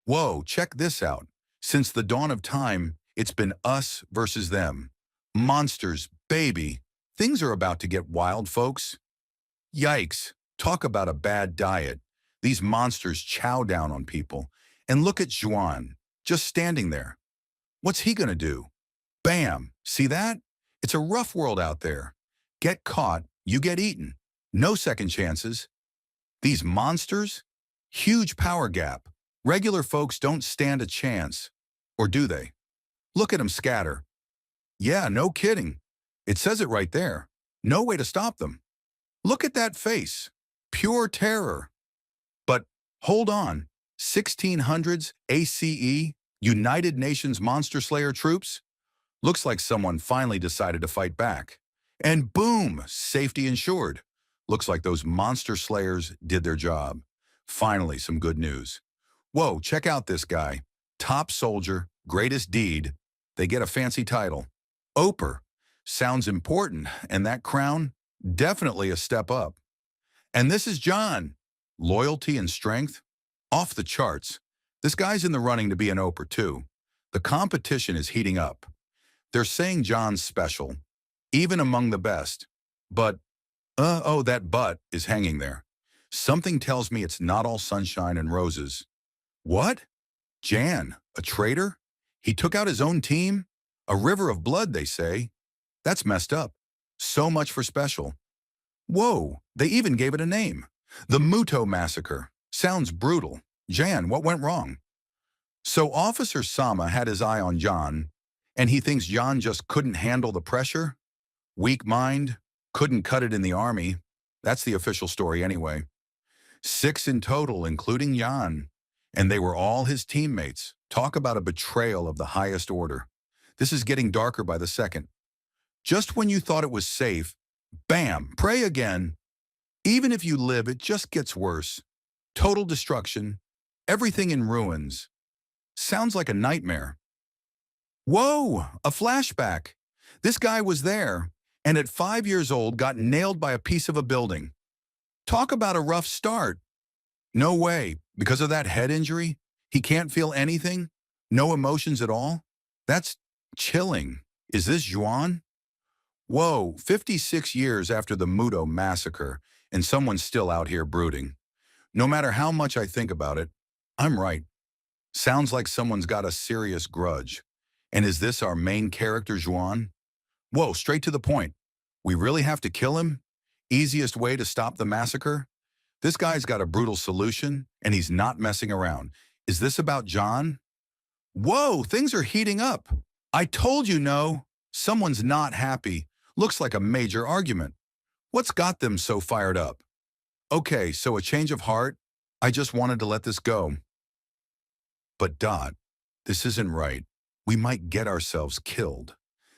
Whoa, check this out. Since the dawn of time, it's been us versus them. Monsters, baby. Things are about to get wild, folks. Yikes. Talk about a bad diet. These monsters chow down on people. And look at Juan, just standing there. What's he gonna do? Bam! See that? It's a rough world out there. Get caught, you get eaten. No second chances. These monsters? Huge power gap. Regular folks don't stand a chance. Or do they? Look at them scatter. Yeah, no kidding. It says it right there. No way to stop them. Look at that face. Pure terror. But hold on. 1600s ACE, United Nations Monster Slayer troops? Looks like someone finally decided to fight back. And boom, safety ensured. Looks like those monster slayers did their job. Finally, some good news. Whoa, check out this guy. Top soldier, greatest deed. They get a fancy title. Oper. Sounds important, and that crown? Definitely a step up. And this is John. Loyalty and strength? Off the charts. This guy's in the running to be an Oper too. The competition is heating up. They're saying John's special, even among the best. But, oh, that but is hanging there. Something tells me it's not all sunshine and roses. What? Jan, a traitor? He took out his own team? A river of blood, they say. That's messed up. So much for special. Whoa, they even gave it a name. The Muto Massacre. Sounds brutal. Jan, what went wrong? So Officer Sama had his eye on John, and he thinks John just couldn't handle the pressure? Weak mind, couldn't cut it in the army. That's the official story anyway. 6 in total, including Jan. And they were all his teammates. Talk about a betrayal of the highest order. This is getting darker by the second. Just when you thought it was safe, bam, pray again. Even if you live, it just gets worse. Total destruction. Everything in ruins. Sounds like a nightmare. Whoa, a flashback. This guy was there, and at 5 years old got nailed by a piece of a building. Talk about a rough start. No way, because of that head injury, he can't feel anything? No emotions at all? That's chilling. Is this Juan? Whoa, 56 years after the Muto massacre, and someone's still out here brooding. No matter how much I think about it, I'm right. Sounds like someone's got a serious grudge. And is this our main character, Juan? Whoa, straight to the point. We really have to kill him? Easiest way to stop the massacre? This guy's got a brutal solution, and he's not messing around. Is this about John? Whoa, things are heating up. I told you no. Someone's not happy. Looks like a major argument. What's got them so fired up? Okay, so a change of heart? I just wanted to let this go. But Dot, this isn't right. We might get ourselves killed.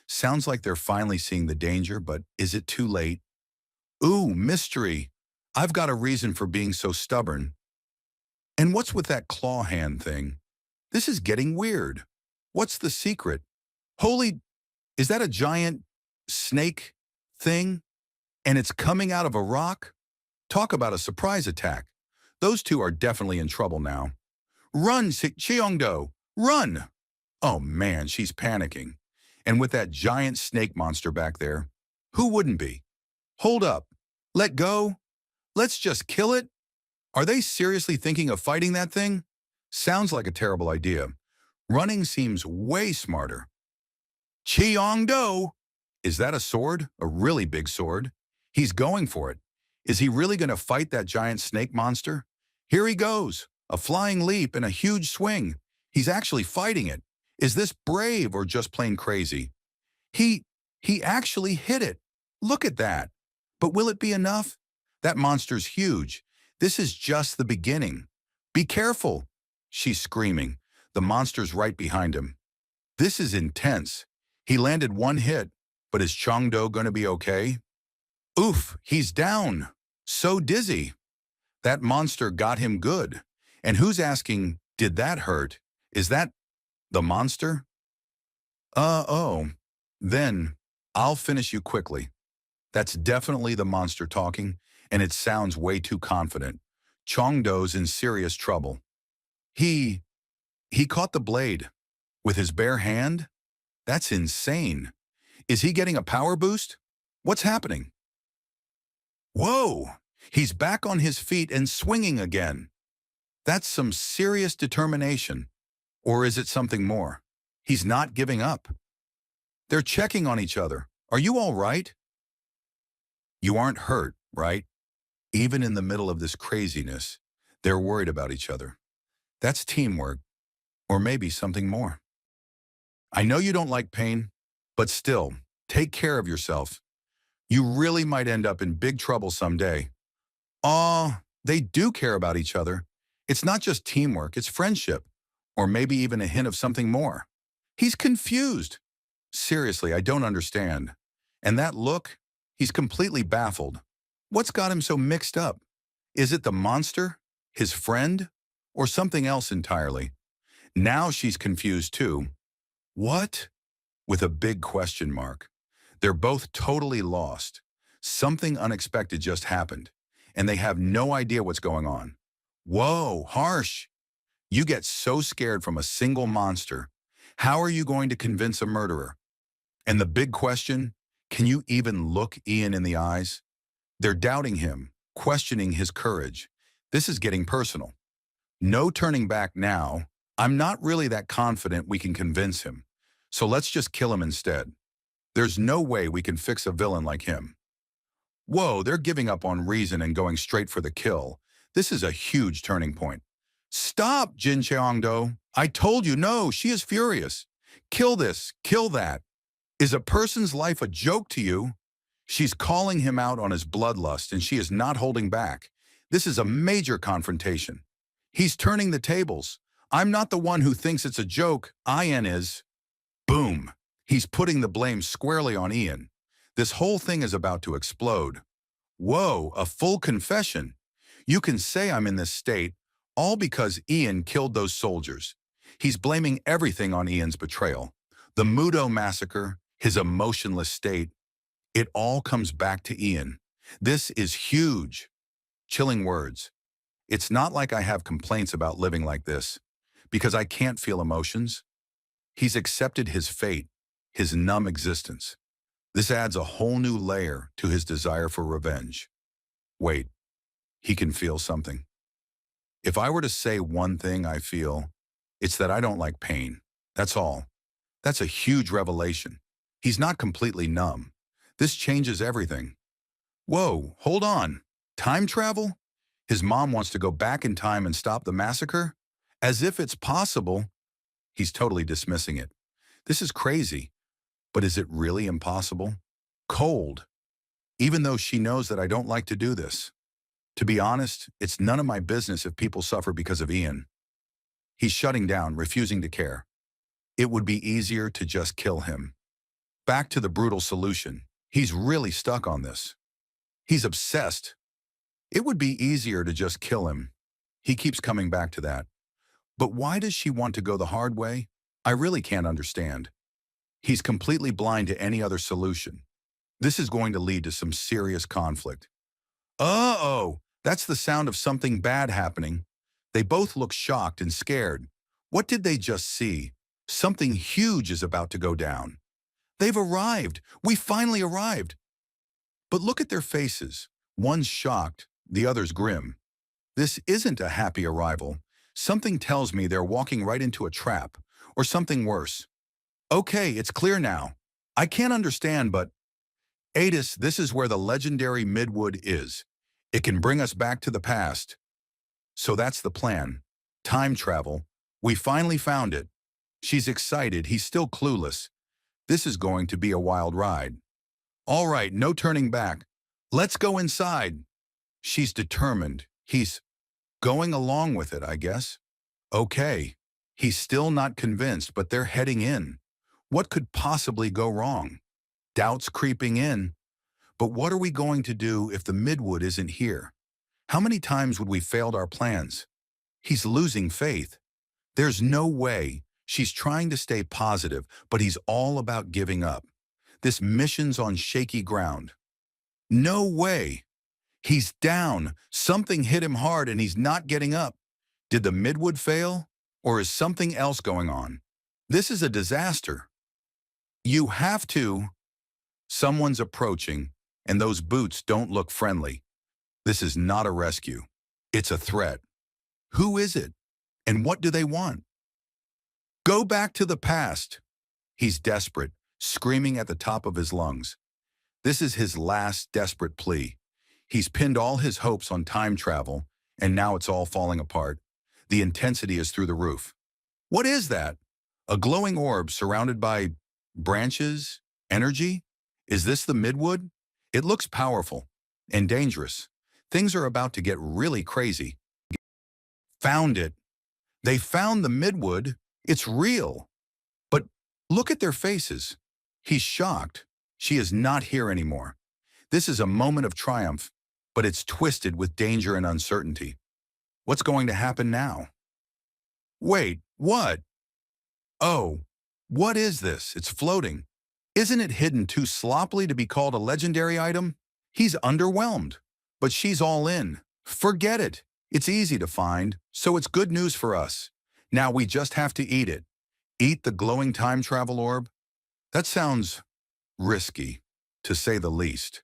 Sounds like they're finally seeing the danger, but is it too late? Ooh, mystery. I've got a reason for being so stubborn. And what's with that claw hand thing? This is getting weird. What's the secret? Holy, is that a giant snake thing? And it's coming out of a rock? Talk about a surprise attack. Those two are definitely in trouble now. Run, Cheongdo, run! Oh man, she's panicking. And with that giant snake monster back there, who wouldn't be? Hold up. Let go? Let's just kill it? Are they seriously thinking of fighting that thing? Sounds like a terrible idea. Running seems way smarter. Cheongdo! Is that a sword? A really big sword? He's going for it. Is he really going to fight that giant snake monster? Here he goes. A flying leap and a huge swing. He's actually fighting it. Is this brave or just plain crazy? He actually hit it. Look at that. But will it be enough? That monster's huge. This is just the beginning. Be careful, she's screaming. The monster's right behind him. This is intense. He landed one hit, but is Cheongdo going to be okay? Oof, he's down. So dizzy. That monster got him good. And who's asking, did that hurt? Is that the monster? Oh. Then, I'll finish you quickly. That's definitely the monster talking, and it sounds way too confident. Cheongdo's in serious trouble. He He caught the blade with his bare hand? That's insane. Is he getting a power boost? What's happening? Whoa! He's back on his feet and swinging again. That's some serious determination. Or is it something more? He's not giving up. They're checking on each other. Are you all right? You aren't hurt, right? Even in the middle of this craziness, they're worried about each other. That's teamwork, or maybe something more. I know you don't like pain, but still, take care of yourself. You really might end up in big trouble someday. Aw, they do care about each other. It's not just teamwork, it's friendship, or maybe even a hint of something more. He's confused. Seriously, I don't understand. And that look, he's completely baffled. What's got him so mixed up? Is it the monster, his friend, or something else entirely? Now she's confused too. What? With a big question mark. They're both totally lost. Something unexpected just happened, and they have no idea what's going on. Whoa, harsh. You get so scared from a single monster. How are you going to convince a murderer? And the big question, can you even look Ian in the eyes? They're doubting him, questioning his courage. This is getting personal. No turning back now. I'm not really that confident we can convince him. So let's just kill him instead. There's no way we can fix a villain like him. Whoa, they're giving up on reason and going straight for the kill. This is a huge turning point. Stop, Jin Cheongdo. I told you, no, she is furious. Kill this, kill that. Is a person's life a joke to you? She's calling him out on his bloodlust and she is not holding back. This is a major confrontation. He's turning the tables. I'm not the one who thinks it's a joke, Ian is. Boom. He's putting the blame squarely on Ian. This whole thing is about to explode. Whoa, a full confession. You can say I'm in this state, all because Ian killed those soldiers. He's blaming everything on Ian's betrayal. The Mudo massacre, his emotionless state, it all comes back to Ian. This is huge. Chilling words. It's not like I have complaints about living like this, because I can't feel emotions. He's accepted his fate, his numb existence. This adds a whole new layer to his desire for revenge. Wait, he can feel something. If I were to say one thing I feel, it's that I don't like pain. That's all. That's a huge revelation. He's not completely numb. This changes everything. Whoa, hold on. Time travel? His mom wants to go back in time and stop the massacre? As if it's possible. He's totally dismissing it. This is crazy. But is it really impossible? Cold. Even though she knows that I don't like to do this. To be honest, it's none of my business if people suffer because of Ian. He's shutting down, refusing to care. It would be easier to just kill him. Back to the brutal solution. He's really stuck on this. He's obsessed. It would be easier to just kill him. He keeps coming back to that. But why does she want to go the hard way? I really can't understand. He's completely blind to any other solution. This is going to lead to some serious conflict. Uh-oh, that's the sound of something bad happening. They both look shocked and scared. What did they just see? Something huge is about to go down. They've arrived. We finally arrived. But look at their faces. One's shocked, the other's grim. This isn't a happy arrival. Something tells me they're walking right into a trap, or something worse. Okay, it's clear now. I can't understand, but Adis, this is where the legendary Midwood is. It can bring us back to the past. So that's the plan. Time travel. We finally found it. She's excited. He's still clueless. This is going to be a wild ride. All right, no turning back. Let's go inside. She's determined. He's going along with it, I guess. Okay. He's still not convinced, but they're heading in. What could possibly go wrong? Doubts creeping in. But what are we going to do if the Midwood isn't here? How many times would we failed our plans? He's losing faith. There's no way. She's trying to stay positive, but he's all about giving up. This mission's on shaky ground. No way. He's down. Something hit him hard and he's not getting up. Did the Midwood fail? Or is something else going on? This is a disaster. You have to. Someone's approaching, and those boots don't look friendly. This is not a rescue. It's a threat. Who is it? And what do they want? Go back to the past. He's desperate, screaming at the top of his lungs. This is his last desperate plea. He's pinned all his hopes on time travel, and now it's all falling apart. The intensity is through the roof. What is that? A glowing orb surrounded by branches? Energy? Is this the midwood? It looks powerful and dangerous. Things are about to get really crazy. Found it. They found the midwood. It's real. But look at their faces. He's shocked. She is not here anymore. This is a moment of triumph, but it's twisted with danger and uncertainty. What's going to happen now? Wait, what? Oh, what is this? It's floating. Isn't it hidden too sloppily to be called a legendary item? He's underwhelmed, but she's all in. Forget it. It's easy to find, so it's good news for us. Now we just have to eat it. Eat the glowing time travel orb? That sounds risky, to say the least.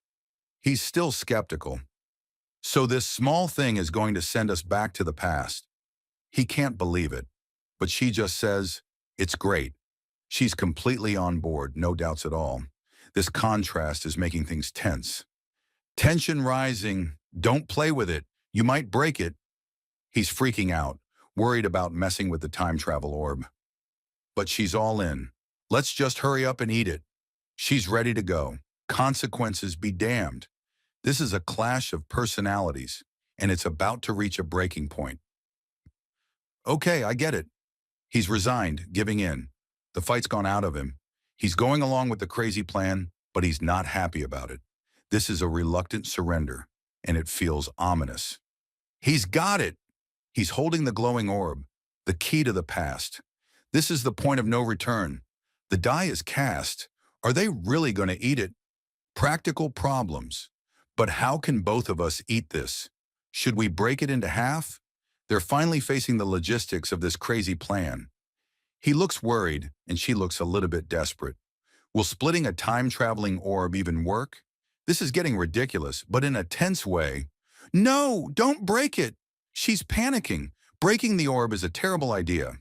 He's still skeptical. So this small thing is going to send us back to the past. He can't believe it, but she just says, it's great. She's completely on board, no doubts at all. This contrast is making things tense. Tension rising. Don't play with it. You might break it. He's freaking out, worried about messing with the time travel orb. But she's all in. Let's just hurry up and eat it. She's ready to go. Consequences be damned. This is a clash of personalities, and it's about to reach a breaking point. Okay, I get it. He's resigned, giving in. The fight's gone out of him. He's going along with the crazy plan, but he's not happy about it. This is a reluctant surrender, and it feels ominous. He's got it. He's holding the glowing orb, the key to the past. This is the point of no return. The die is cast. Are they really going to eat it? Practical problems. But how can both of us eat this? Should we break it into half? They're finally facing the logistics of this crazy plan. He looks worried, and she looks a little bit desperate. Will splitting a time-traveling orb even work? This is getting ridiculous, but in a tense way. No, don't break it. She's panicking. Breaking the orb is a terrible idea.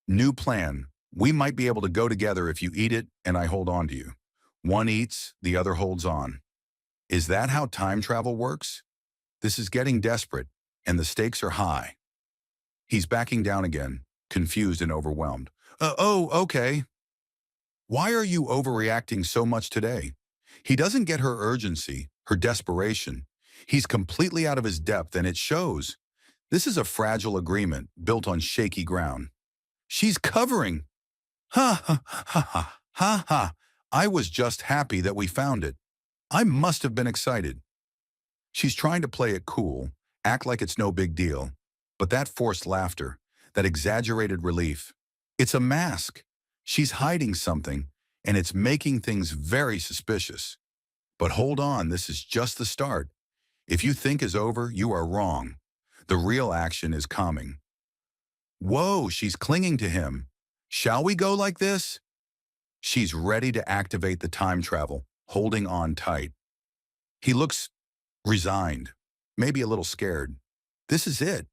New plan. We might be able to go together if you eat it and I hold on to you. One eats, the other holds on. Is that how time travel works? This is getting desperate, and the stakes are high. He's backing down again, confused and overwhelmed. Okay. Why are you overreacting so much today? He doesn't get her urgency, her desperation. He's completely out of his depth, and it shows. This is a fragile agreement built on shaky ground. She's covering. Ha ha ha ha ha ha. I was just happy that we found it. I must have been excited. She's trying to play it cool, act like it's no big deal. But that forced laughter, that exaggerated relief, it's a mask. She's hiding something, and it's making things very suspicious. But hold on, this is just the start. If you think is over, you are wrong. The real action is coming. Whoa, she's clinging to him. Shall we go like this? She's ready to activate the time travel, holding on tight. He looks resigned, maybe a little scared. This is it.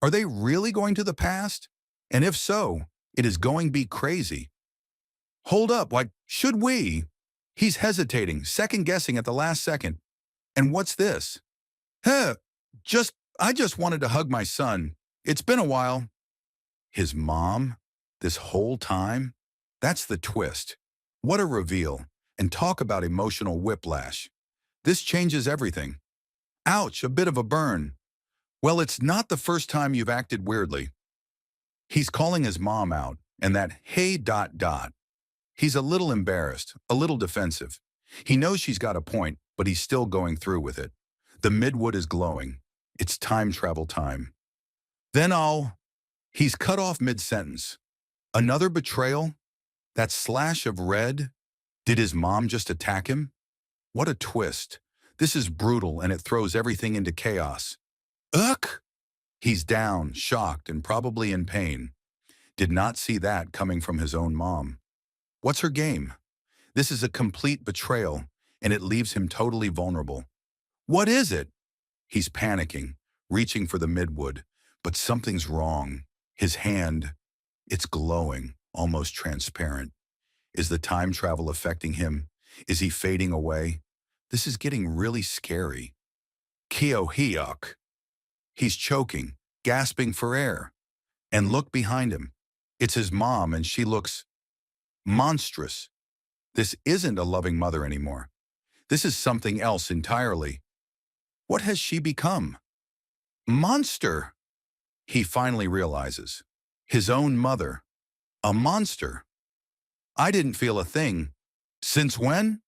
Are they really going to the past? And if so, it is going to be crazy. Hold up, like, should we? He's hesitating, second-guessing at the last second. And what's this? I just wanted to hug my son. It's been a while. His mom? This whole time? That's the twist. What a reveal. And talk about emotional whiplash. This changes everything. Ouch, a bit of a burn. Well, it's not the first time you've acted weirdly. He's calling his mom out, and that hey ... He's a little embarrassed, a little defensive. He knows she's got a point, but he's still going through with it. The midwood is glowing. It's time travel time. He's cut off mid-sentence. Another betrayal? That slash of red? Did his mom just attack him? What a twist. This is brutal, and it throws everything into chaos. Ugh! He's down, shocked, and probably in pain. Did not see that coming from his own mom. What's her game? This is a complete betrayal, and it leaves him totally vulnerable. What is it? He's panicking, reaching for the midwood, but something's wrong. His hand, it's glowing, almost transparent. Is the time travel affecting him? Is he fading away? This is getting really scary. Kyo-hyuk. He's choking, gasping for air. And look behind him. It's his mom, and she looks monstrous. This isn't a loving mother anymore. This is something else entirely. What has she become? Monster! He finally realizes. His own mother. A monster. I didn't feel a thing. Since when?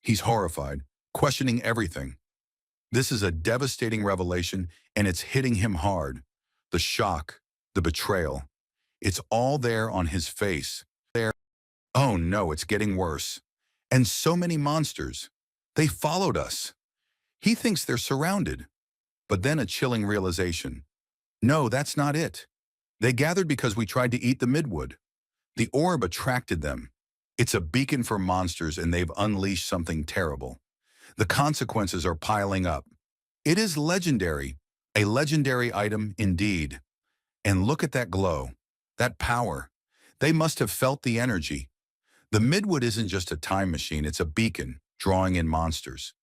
He's horrified, questioning everything. This is a devastating revelation, and it's hitting him hard. The shock, the betrayal. It's all there on his face. Oh no, it's getting worse. And so many monsters. They followed us. He thinks they're surrounded. But then a chilling realization. No, that's not it. They gathered because we tried to eat the midwood. The orb attracted them. It's a beacon for monsters, and they've unleashed something terrible. The consequences are piling up. It is legendary, a legendary item indeed. And look at that glow, that power. They must have felt the energy. The midwood isn't just a time machine, it's a beacon, drawing in monsters.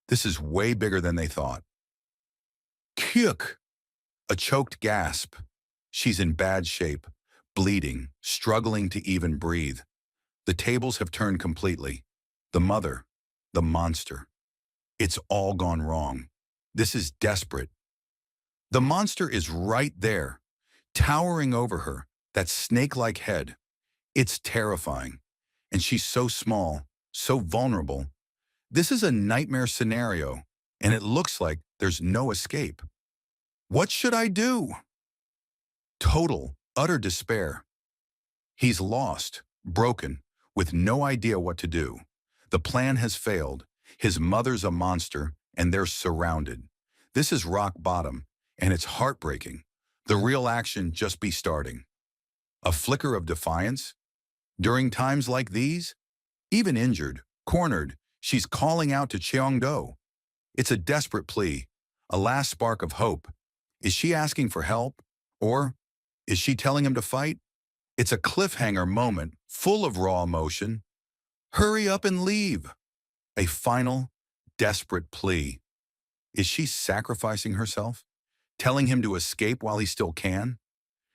This is way bigger than they thought. Kyuk! A choked gasp. She's in bad shape, bleeding, struggling to even breathe. The tables have turned completely. The mother, the monster. It's all gone wrong. This is desperate. The monster is right there, towering over her, that snake-like head. It's terrifying. And she's so small, so vulnerable. This is a nightmare scenario, and it looks like there's no escape. What should I do? Total, utter despair. He's lost, broken, with no idea what to do. The plan has failed. His mother's a monster, and they're surrounded. This is rock bottom, and it's heartbreaking. The real action just be starting. A flicker of defiance? During times like these? Even injured, cornered, she's calling out to Cheongdo. It's a desperate plea, a last spark of hope. Is she asking for help? Or is she telling him to fight? It's a cliffhanger moment, full of raw emotion. Hurry up and leave. A final, desperate plea. Is she sacrificing herself? Telling him to escape while he still can?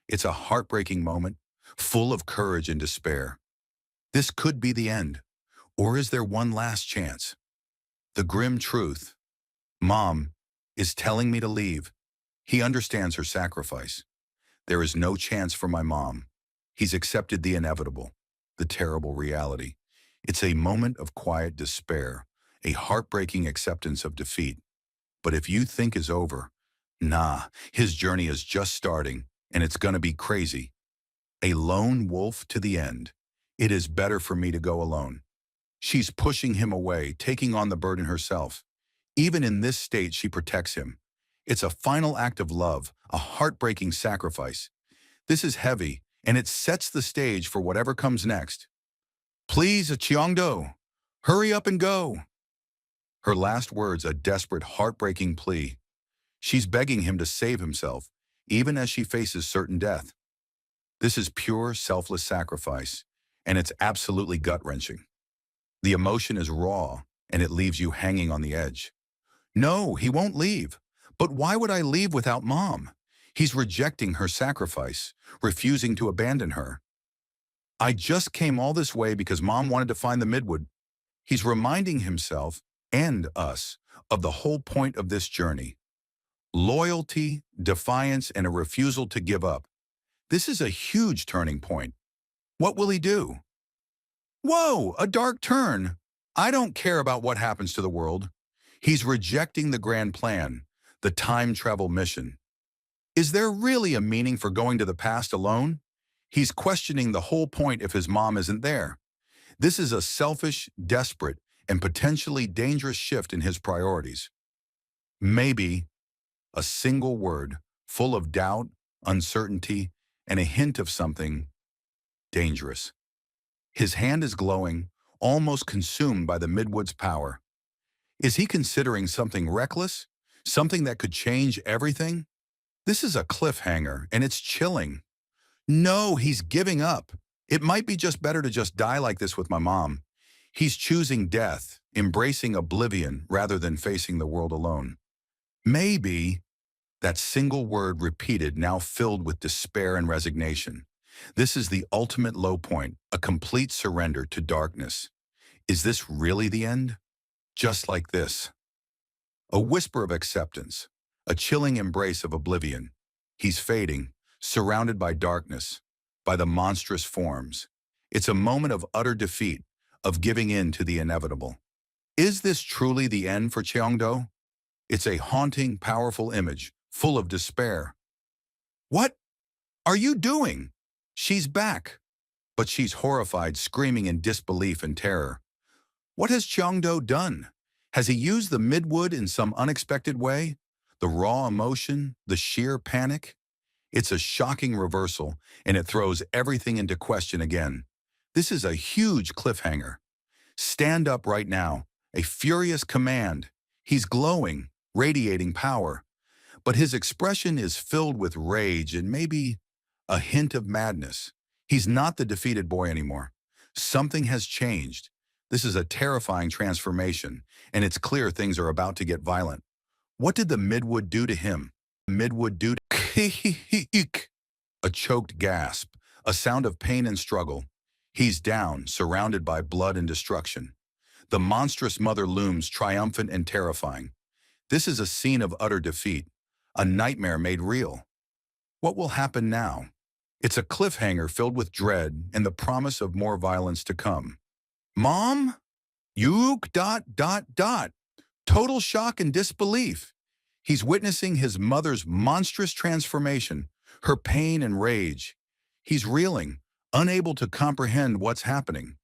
It's a heartbreaking moment, full of courage and despair. This could be the end. Or is there one last chance? The grim truth. Mom is telling me to leave. He understands her sacrifice. There is no chance for my mom. He's accepted the inevitable, the terrible reality. It's a moment of quiet despair, a heartbreaking acceptance of defeat. But if you think is over, nah, his journey is just starting, and it's gonna be crazy. A lone wolf to the end. It is better for me to go alone. She's pushing him away, taking on the burden herself. Even in this state, she protects him. It's a final act of love, a heartbreaking sacrifice. This is heavy, and it sets the stage for whatever comes next. Please, Cheongdo, hurry up and go. Her last words a desperate, heartbreaking plea. She's begging him to save himself, even as she faces certain death. This is pure, selfless sacrifice, and it's absolutely gut-wrenching. The emotion is raw, and it leaves you hanging on the edge. No, he won't leave. But why would I leave without Mom? He's rejecting her sacrifice, refusing to abandon her. I just came all this way because Mom wanted to find the midwood. He's reminding himself, and us, of the whole point of this journey. Loyalty, defiance, and a refusal to give up. This is a huge turning point. What will he do? Whoa, a dark turn. I don't care about what happens to the world. He's rejecting the grand plan, the time travel mission. Is there really a meaning for going to the past alone? He's questioning the whole point if his mom isn't there. This is a selfish, desperate, and potentially dangerous shift in his priorities. Maybe a single word, full of doubt, uncertainty, and a hint of something dangerous. His hand is glowing, almost consumed by the Midwood's power. Is he considering something reckless? Something that could change everything? This is a cliffhanger, and it's chilling. No, he's giving up. It might be just better to just die like this with my mom. He's choosing death, embracing oblivion rather than facing the world alone. Maybe, that single word repeated, now filled with despair and resignation. This is the ultimate low point, a complete surrender to darkness. Is this really the end? Just like this. A whisper of acceptance, a chilling embrace of oblivion. He's fading, surrounded by darkness, by the monstrous forms. It's a moment of utter defeat, of giving in to the inevitable. Is this truly the end for Cheongdo? It's a haunting, powerful image, full of despair. What are you doing? She's back, but she's horrified, screaming in disbelief and terror. What has Cheongdo done? Has he used the Midwood in some unexpected way? The raw emotion, the sheer panic? It's a shocking reversal, and it throws everything into question again. This is a huge cliffhanger. Stand up right now, a furious command. He's glowing, radiating power, but his expression is filled with rage and maybe a hint of madness. He's not the defeated boy anymore. Something has changed. This is a terrifying transformation, and it's clear things are about to get violent. What did the Midwood do to him? Midwood do to a choked gasp, a sound of pain and struggle. He's down, surrounded by blood and destruction. The monstrous mother looms, triumphant and terrifying. This is a scene of utter defeat, a nightmare made real. What will happen now? It's a cliffhanger filled with dread and the promise of more violence to come. Mom? Yuk ... Total shock and disbelief. He's witnessing his mother's monstrous transformation, her pain and rage. He's reeling, unable to comprehend what's happening.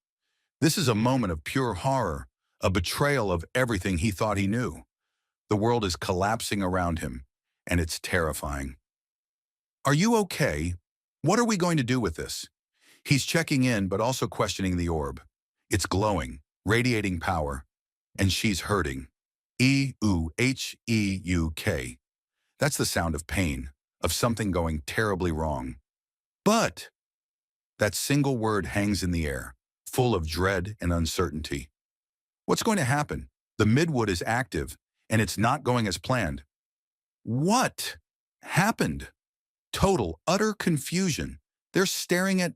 This is a moment of pure horror, a betrayal of everything he thought he knew. The world is collapsing around him, and it's terrifying. Are you okay? What are we going to do with this? He's checking in, but also questioning the orb. It's glowing, radiating power, and she's hurting. E-U-H-E-U-K. That's the sound of pain, of something going terribly wrong. But that single word hangs in the air, full of dread and uncertainty. What's going to happen? The Midwood is active, and it's not going as planned. What happened? Total, utter confusion. They're staring at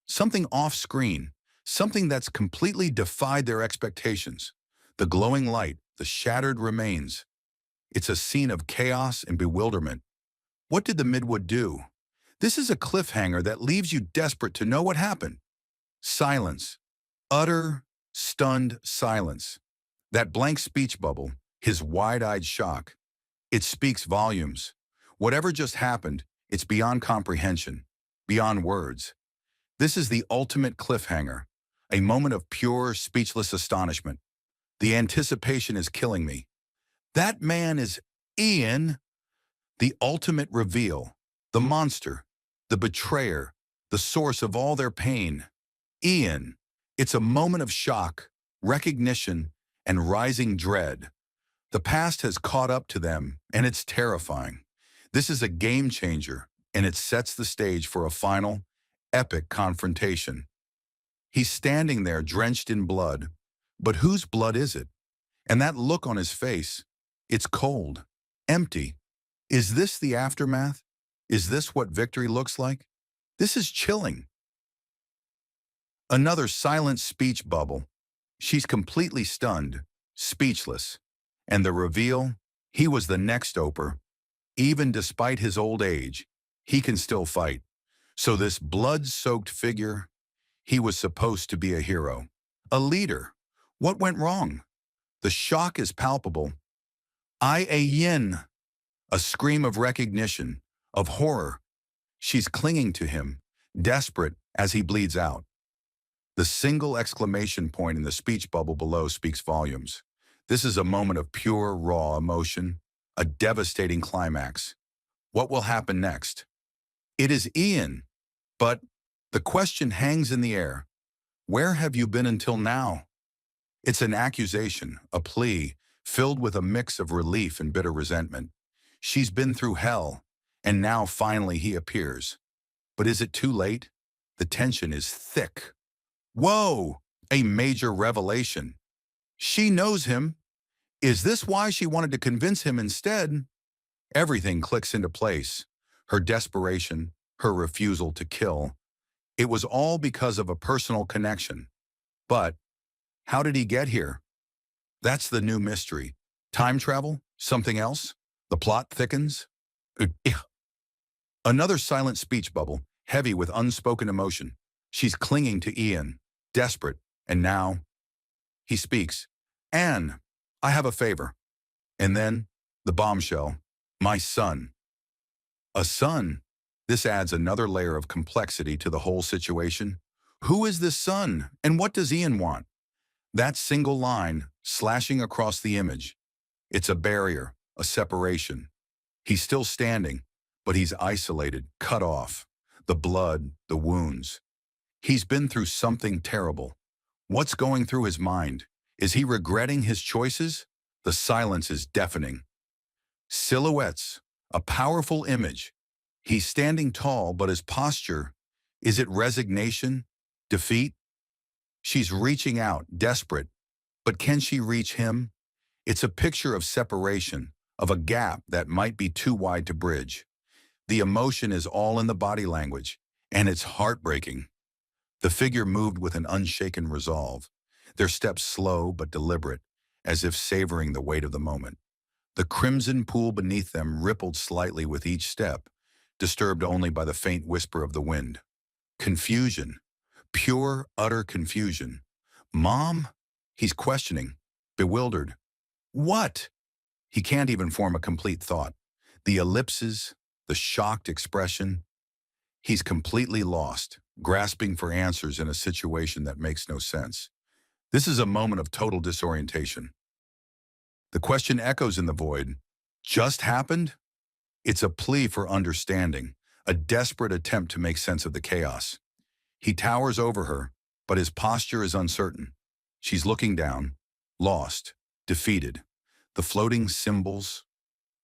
something off-screen, something that's completely defied their expectations. The glowing light, the shattered remains. It's a scene of chaos and bewilderment. What did the Midwood do? This is a cliffhanger that leaves you desperate to know what happened. Silence. Utter, stunned silence. That blank speech bubble, his wide-eyed shock. It speaks volumes. Whatever just happened, it's beyond comprehension, beyond words. This is the ultimate cliffhanger, a moment of pure, speechless astonishment. The anticipation is killing me. That man is Ian, the ultimate reveal, the monster, the betrayer, the source of all their pain. Ian. It's a moment of shock, recognition, and rising dread. The past has caught up to them, and it's terrifying. This is a game changer, and it sets the stage for a final, epic confrontation. He's standing there drenched in blood, but whose blood is it? And that look on his face, it's cold, empty. Is this the aftermath? Is this what victory looks like? This is chilling. Another silent speech bubble. She's completely stunned, speechless. And the reveal, he was the next Oprah. Even despite his old age, he can still fight. So this blood-soaked figure, he was supposed to be a hero, a leader. What went wrong? The shock is palpable. I-A-Yin, a scream of recognition, of horror. She's clinging to him, desperate as he bleeds out. The single exclamation point in the speech bubble below speaks volumes. This is a moment of pure, raw emotion, a devastating climax. What will happen next? It is Ian, But the question hangs in the air. Where have you been until now? It's an accusation, a plea, filled with a mix of relief and bitter resentment. She's been through hell, and now finally he appears. But is it too late? The tension is thick. Whoa! A major revelation. She knows him. Is this why she wanted to convince him instead? Everything clicks into place. Her desperation, her refusal to kill. It was all because of a personal connection. But how did he get here? That's the new mystery. Time travel? Something else? The plot thickens? Ugh. Another silent speech bubble, heavy with unspoken emotion. She's clinging to Ian, desperate, and now he speaks. Anne, I have a favor. And then, the bombshell. My son. A son? This adds another layer of complexity to the whole situation. Who is this son, and what does Ian want? That single line, slashing across the image. It's a barrier, a separation. He's still standing, but he's isolated, cut off. The blood, the wounds. He's been through something terrible. What's going through his mind? Is he regretting his choices? The silence is deafening. Silhouettes, a powerful image. He's standing tall, but his posture, is it resignation? Defeat? She's reaching out, desperate. But can she reach him? It's a picture of separation, of a gap that might be too wide to bridge. The emotion is all in the body language, and it's heartbreaking. The figure moved with an unshaken resolve, their steps slow but deliberate, as if savoring the weight of the moment. The crimson pool beneath them rippled slightly with each step, disturbed only by the faint whisper of the wind. Confusion. Pure, utter confusion. Mom? He's questioning, bewildered. What? He can't even form a complete thought. The ellipses, the shocked expression. He's completely lost, grasping for answers in a situation that makes no sense. This is a moment of total disorientation. The question echoes in the void. Just happened? It's a plea for understanding, a desperate attempt to make sense of the chaos. He towers over her, but his posture is uncertain. She's looking down, lost, defeated. The floating symbols,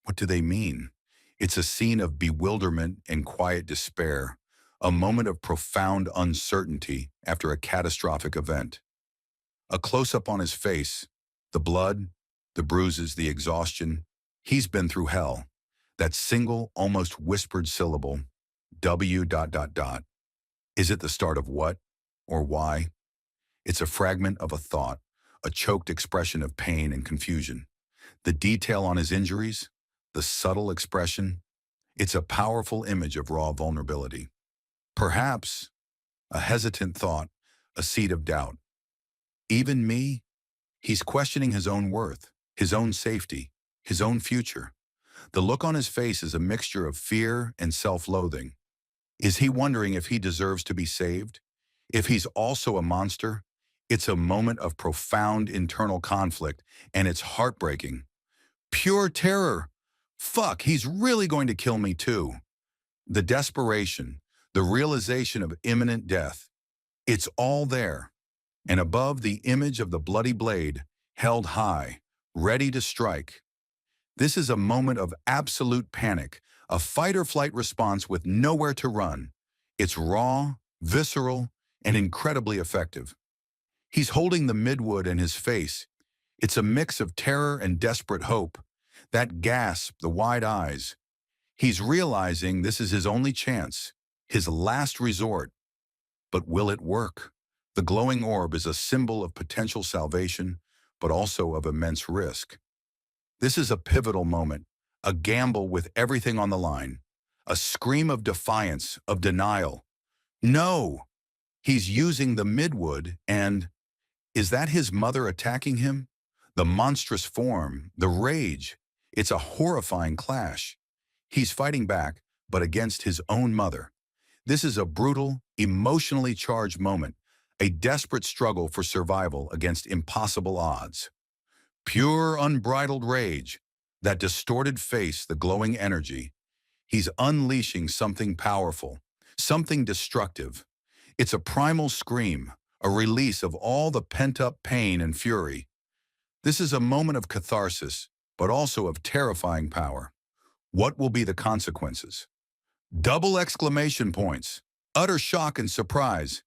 what do they mean? It's a scene of bewilderment and quiet despair, a moment of profound uncertainty after a catastrophic event. A close-up on his face, the blood, the bruises, the exhaustion. He's been through hell. That single, almost whispered syllable, W. Is it the start of what or why? It's a fragment of a thought, a choked expression of pain and confusion. The detail on his injuries, the subtle expression, it's a powerful image of raw vulnerability. Perhaps a hesitant thought, a seed of doubt. Even me? He's questioning his own worth, his own safety, his own future. The look on his face is a mixture of fear and self-loathing. Is he wondering if he deserves to be saved? If he's also a monster? It's a moment of profound internal conflict, and it's heartbreaking. Pure terror. Fuck, he's really going to kill me too. The desperation, the realization of imminent death. It's all there. And above the image of the bloody blade, held high, ready to strike. This is a moment of absolute panic, a fight-or-flight response with nowhere to run. It's raw, visceral, and incredibly effective. He's holding the midwood in his face. It's a mix of terror and desperate hope. That gasp, the wide eyes. He's realizing this is his only chance, his last resort. But will it work? The glowing orb is a symbol of potential salvation, but also of immense risk. This is a pivotal moment, a gamble with everything on the line, a scream of defiance, of denial. No! He's using the midwood and, is that his mother attacking him? The monstrous form, the rage. It's a horrifying clash. He's fighting back, but against his own mother. This is a brutal, emotionally charged moment, a desperate struggle for survival against impossible odds. Pure, unbridled rage, that distorted face, the glowing energy. He's unleashing something powerful, something destructive. It's a primal scream, a release of all the pent-up pain and fury. This is a moment of catharsis, but also of terrifying power. What will be the consequences? Double exclamation points, utter shock and surprise.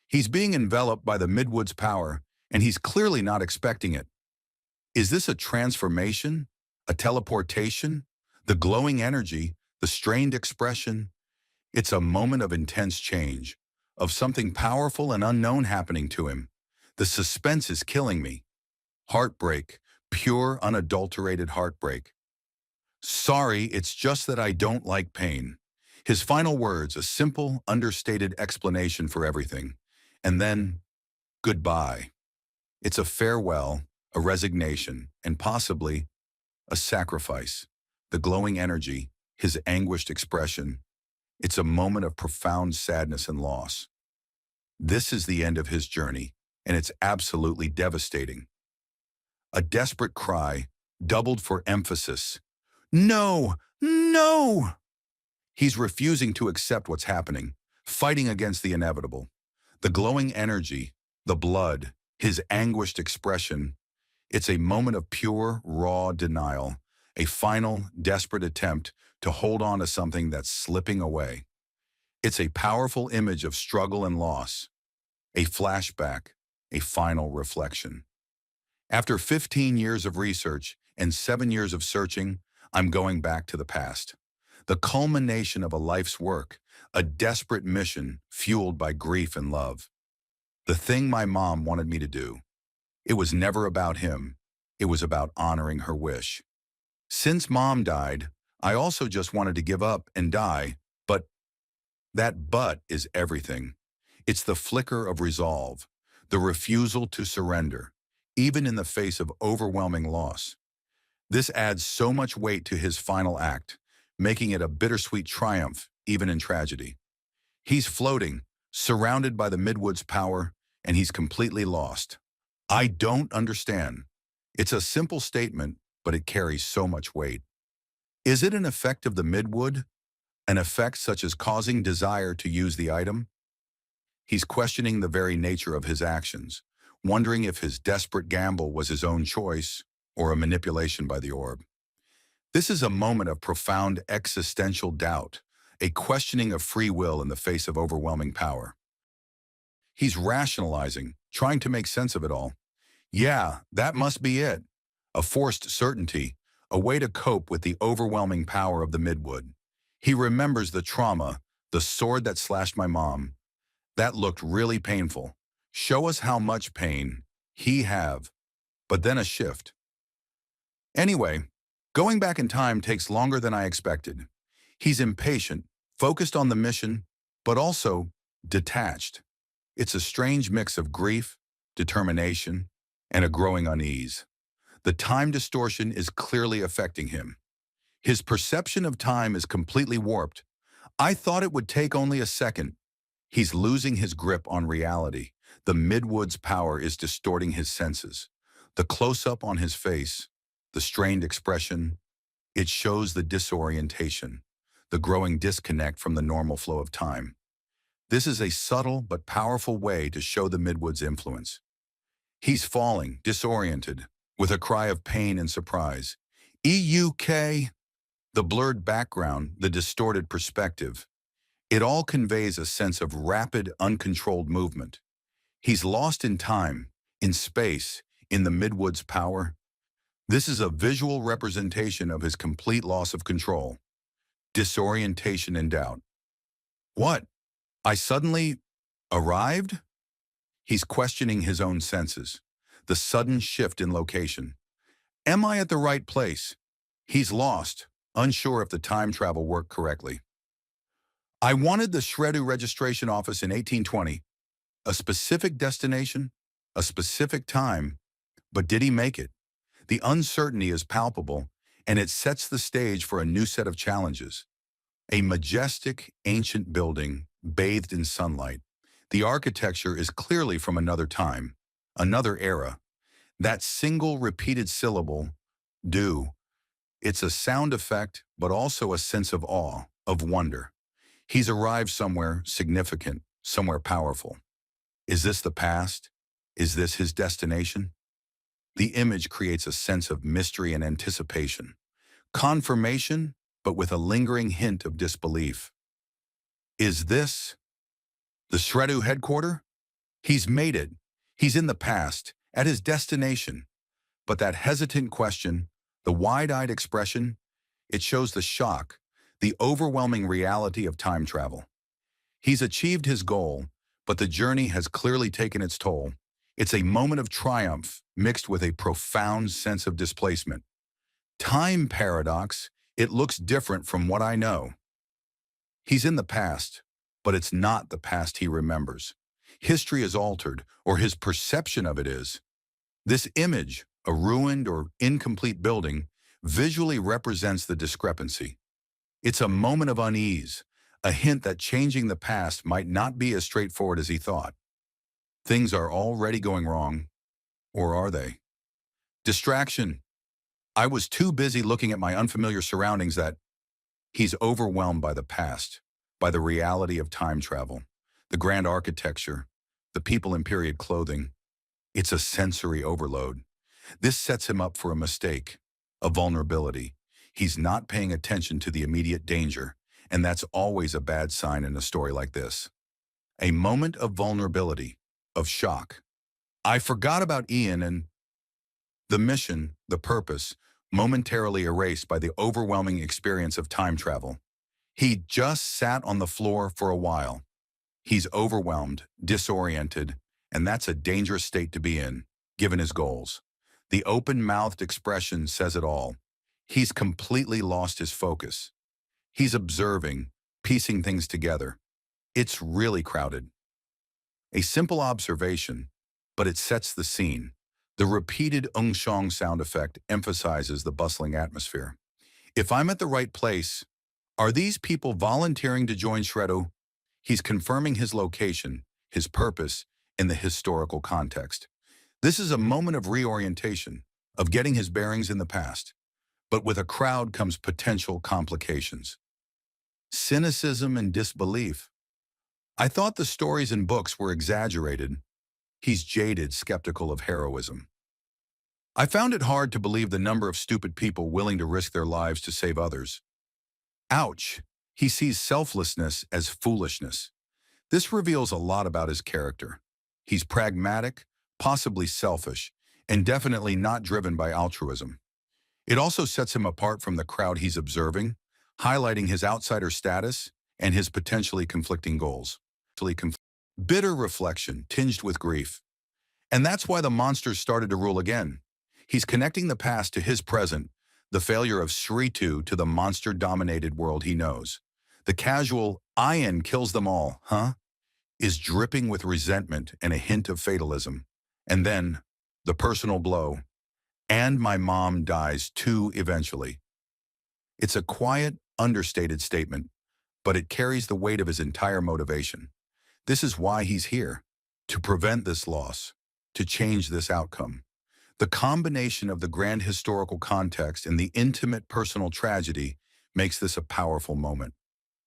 He's being enveloped by the Midwood's power, and he's clearly not expecting it. Is this a transformation? A teleportation? The glowing energy? The strained expression? It's a moment of intense change, of something powerful and unknown happening to him. The suspense is killing me. Heartbreak, pure, unadulterated heartbreak. Sorry, it's just that I don't like pain. His final words, a simple, understated explanation for everything. And then, goodbye. It's a farewell, a resignation, and possibly a sacrifice. The glowing energy, his anguished expression. It's a moment of profound sadness and loss. This is the end of his journey, and it's absolutely devastating. A desperate cry, doubled for emphasis. No! No! He's refusing to accept what's happening, fighting against the inevitable. The glowing energy, the blood, his anguished expression. It's a moment of pure, raw denial, a final, desperate attempt to hold on to something that's slipping away. It's a powerful image of struggle and loss, a flashback, a final reflection. After 15 years of research and 7 years of searching, I'm going back to the past. The culmination of a life's work, a desperate mission fueled by grief and love. The thing my mom wanted me to do. It was never about him. It was about honoring her wish. Since Mom died, I also just wanted to give up and die, but that but is everything. It's the flicker of resolve, the refusal to surrender, even in the face of overwhelming loss. This adds so much weight to his final act, making it a bittersweet triumph, even in tragedy. He's floating, surrounded by the Midwood's power, and he's completely lost. I don't understand. It's a simple statement, but it carries so much weight. Is it an effect of the Midwood? An effect such as causing desire to use the item? He's questioning the very nature of his actions, wondering if his desperate gamble was his own choice or a manipulation by the orb. This is a moment of profound existential doubt, a questioning of free will in the face of overwhelming power. He's rationalizing, trying to make sense of it all. Yeah, that must be it. A forced certainty, a way to cope with the overwhelming power of the Midwood. He remembers the trauma, the sword that slashed my mom. That looked really painful. Show us how much pain he have. But then a shift. Anyway, going back in time takes longer than I expected. He's impatient, focused on the mission, but also detached. It's a strange mix of grief, determination, and a growing unease. The time distortion is clearly affecting him. His perception of time is completely warped. I thought it would take only a second. He's losing his grip on reality. The Midwood's power is distorting his senses. The close-up on his face, the strained expression, it shows the disorientation, the growing disconnect from the normal flow of time. This is a subtle but powerful way to show the Midwood's influence. He's falling, disoriented, with a cry of pain and surprise. EUK! The blurred background, the distorted perspective. It all conveys a sense of rapid, uncontrolled movement. He's lost in time, in space, in the Midwood's power. This is a visual representation of his complete loss of control. Disorientation and doubt. What? I suddenly arrived? He's questioning his own senses. The sudden shift in location. Am I at the right place? He's lost, unsure if the time travel worked correctly. I wanted the Shredu registration office in 1820. A specific destination, a specific time, but did he make it? The uncertainty is palpable, and it sets the stage for a new set of challenges. A majestic, ancient building, bathed in sunlight. The architecture is clearly from another time, another era. That single repeated syllable, do, it's a sound effect, but also a sense of awe, of wonder. He's arrived somewhere significant, somewhere powerful. Is this the past? Is this his destination? The image creates a sense of mystery and anticipation. Confirmation, but with a lingering hint of disbelief. Is this the Shredder headquarters? He's made it. He's in the past, at his destination. But that hesitant question, the wide-eyed expression, it shows the shock, the overwhelming reality of time travel. He's achieved his goal, but the journey has clearly taken its toll. It's a moment of triumph mixed with a profound sense of displacement. Time paradox, it looks different from what I know. He's in the past, but it's not the past he remembers. History is altered, or his perception of it is. This image, a ruined or incomplete building, visually represents the discrepancy. It's a moment of unease, a hint that changing the past might not be as straightforward as he thought. Things are already going wrong, or are they? Distraction. I was too busy looking at my unfamiliar surroundings that he's overwhelmed by the past, by the reality of time travel, the grand architecture, the people in period clothing. It's a sensory overload. This sets him up for a mistake, a vulnerability. He's not paying attention to the immediate danger, and that's always a bad sign in a story like this. A moment of vulnerability, of shock. I forgot about Ian and the mission, the purpose, momentarily erased by the overwhelming experience of time travel. He just sat on the floor for a while. He's overwhelmed, disoriented, and that's a dangerous state to be in, given his goals. The open-mouthed expression says it all. He's completely lost his focus. He's observing, piecing things together. It's really crowded. A simple observation, but it sets the scene. The repeated shong sound effect emphasizes the bustling atmosphere. If I'm at the right place, are these people volunteering to join Shredder? He's confirming his location, his purpose, in the historical context. This is a moment of reorientation, of getting his bearings in the past. But with a crowd comes potential complications. Cynicism and disbelief. I thought the stories and books were exaggerated. He's jaded, skeptical of heroism. I found it hard to believe the number of stupid people willing to risk their lives to save others. Ouch! He sees selflessness as foolishness. This reveals a lot about his character. He's pragmatic, possibly selfish, and definitely not driven by altruism. It also sets him apart from the crowd he's observing, highlighting his outsider status and his potentially conflicting goals. Bitter reflection tinged with grief. And that's why the monsters started to rule again. He's connecting the past to his present, the failure of Shritu to the monster-dominated world he knows. The casual, Ian kills them all, huh? Is dripping with resentment and a hint of fatalism. And then, the personal blow. And my mom dies too eventually. It's a quiet, understated statement, but it carries the weight of his entire motivation. This is why he's here, to prevent this loss, to change this outcome. The combination of the grand historical context and the intimate personal tragedy makes this a powerful moment.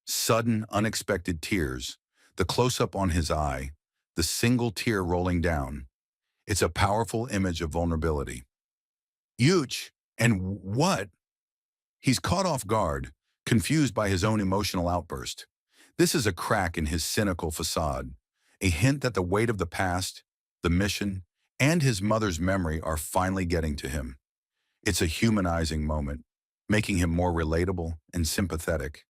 Sudden, unexpected tears, the close-up on his eye, the single tear rolling down. It's a powerful image of vulnerability. Yuch, and what? He's caught off guard, confused by his own emotional outburst. This is a crack in his cynical facade, a hint that the weight of the past, the mission, and his mother's memory are finally getting to him. It's a humanizing moment, making him more relatable and sympathetic.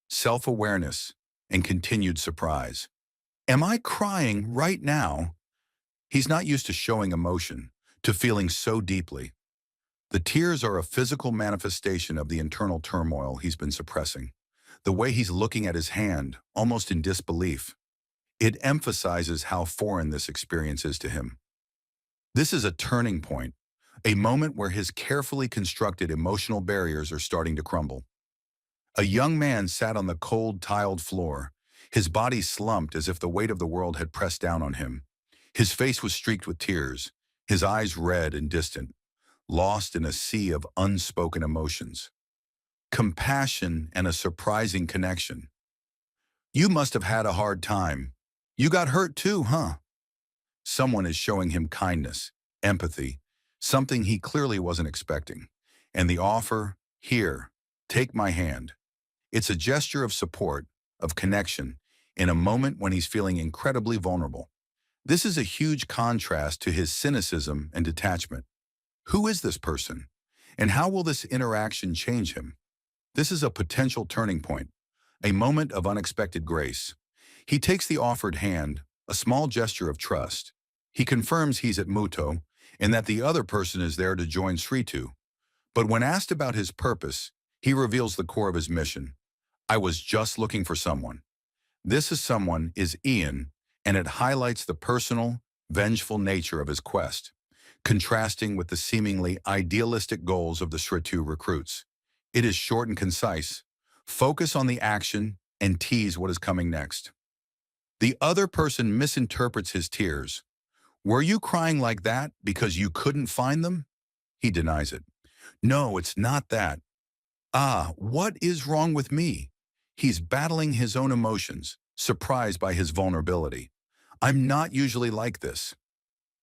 Self-awareness and continued surprise. Am I crying right now? He's not used to showing emotion, to feeling so deeply. The tears are a physical manifestation of the internal turmoil he's been suppressing. The way he's looking at his hand, almost in disbelief, it emphasizes how foreign this experience is to him. This is a turning point, a moment where his carefully constructed emotional barriers are starting to crumble. A young man sat on the cold, tiled floor, his body slumped as if the weight of the world had pressed down on him. His face was streaked with tears, his eyes red and distant, lost in a sea of unspoken emotions. Compassion and a surprising connection. You must have had a hard time. You got hurt too, huh? Someone is showing him kindness, empathy, something he clearly wasn't expecting. And the offer, here, take my hand. It's a gesture of support, of connection, in a moment when he's feeling incredibly vulnerable. This is a huge contrast to his cynicism and detachment. Who is this person? And how will this interaction change him? This is a potential turning point, a moment of unexpected grace. He takes the offered hand, a small gesture of trust. He confirms he's at Muto and that the other person is there to join Sritu. But when asked about his purpose, he reveals the core of his mission. I was just looking for someone. This is someone is Ian, and it highlights the personal, vengeful nature of his quest, contrasting with the seemingly idealistic goals of the Sritu recruits. It is short and concise. Focus on the action and tease what is coming next. The other person misinterprets his tears. Were you crying like that because you couldn't find them? He denies it. No, it's not that. Ah, what is wrong with me? He's battling his own emotions, surprised by his vulnerability. I'm not usually like this.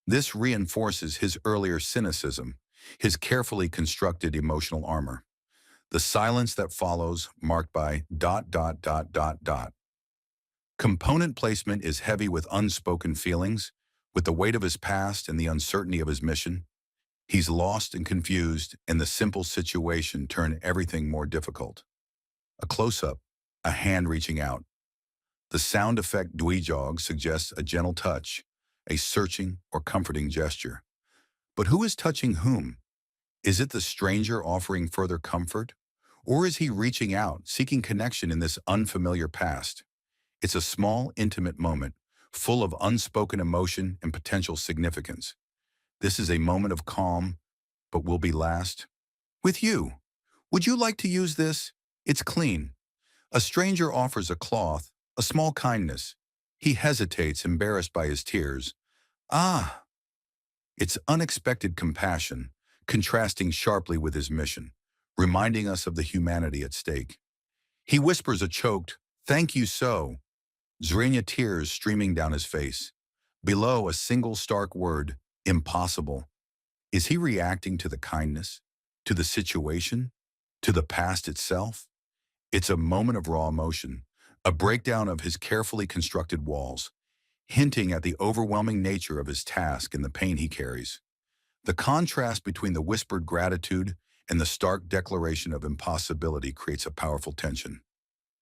This reinforces his earlier cynicism, his carefully constructed emotional armor. The silence that follows, marked by ... Component placement is heavy with unspoken feelings, with the weight of his past and the uncertainty of his mission. He's lost and confused, and the simple situation turn everything more difficult. A close-up, a hand reaching out. The sound effect Dweejog suggests a gentle touch, a searching or comforting gesture. But who is touching whom? Is it the stranger offering further comfort? Or is he reaching out, seeking connection in this unfamiliar past? It's a small, intimate moment, full of unspoken emotion and potential significance. This is a moment of calm, but will be last. With you. Would you like to use this? It's clean. A stranger offers a cloth, a small kindness. He hesitates, embarrassed by his tears. Ah! It's unexpected compassion, contrasting sharply with his mission, reminding us of the humanity at stake. He whispers a choked, "Thank you so." Zrenya tears streaming down his face. Below, a single stark word, impossible. Is he reacting to the kindness, to the situation, to the past itself? It's a moment of raw emotion, a breakdown of his carefully constructed walls, hinting at the overwhelming nature of his task and the pain he carries. The contrast between the whispered gratitude and the stark declaration of impossibility creates a powerful tension.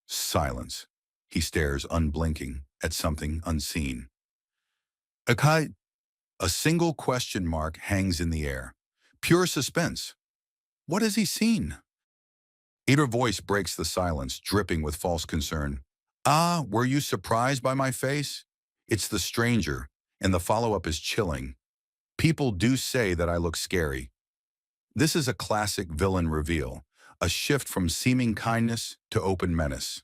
Silence. He stares, unblinking, at something unseen. Akai, a single question mark hangs in the air. Pure suspense. What has he seen? Either voice breaks the silence, dripping with false concern. Ah, were you surprised by my face? It's the stranger, and the follow-up is chilling. People do say that I look scary. This is a classic villain reveal, a shift from seeming kindness to open menace.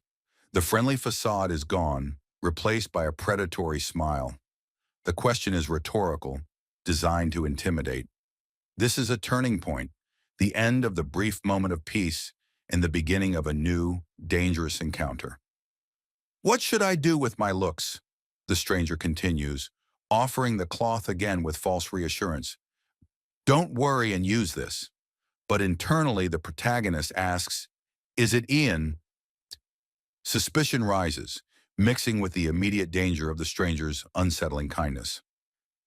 The friendly facade is gone, replaced by a predatory smile. The question is rhetorical, designed to intimidate. This is a turning point, the end of the brief moment of peace and the beginning of a new, dangerous encounter. What should I do with my looks? The stranger continues, offering the cloth again with false reassurance. Don't worry and use this. But internally, the protagonist asks, is it Ian? Suspicion rises, mixing with the immediate danger of the stranger's unsettling kindness.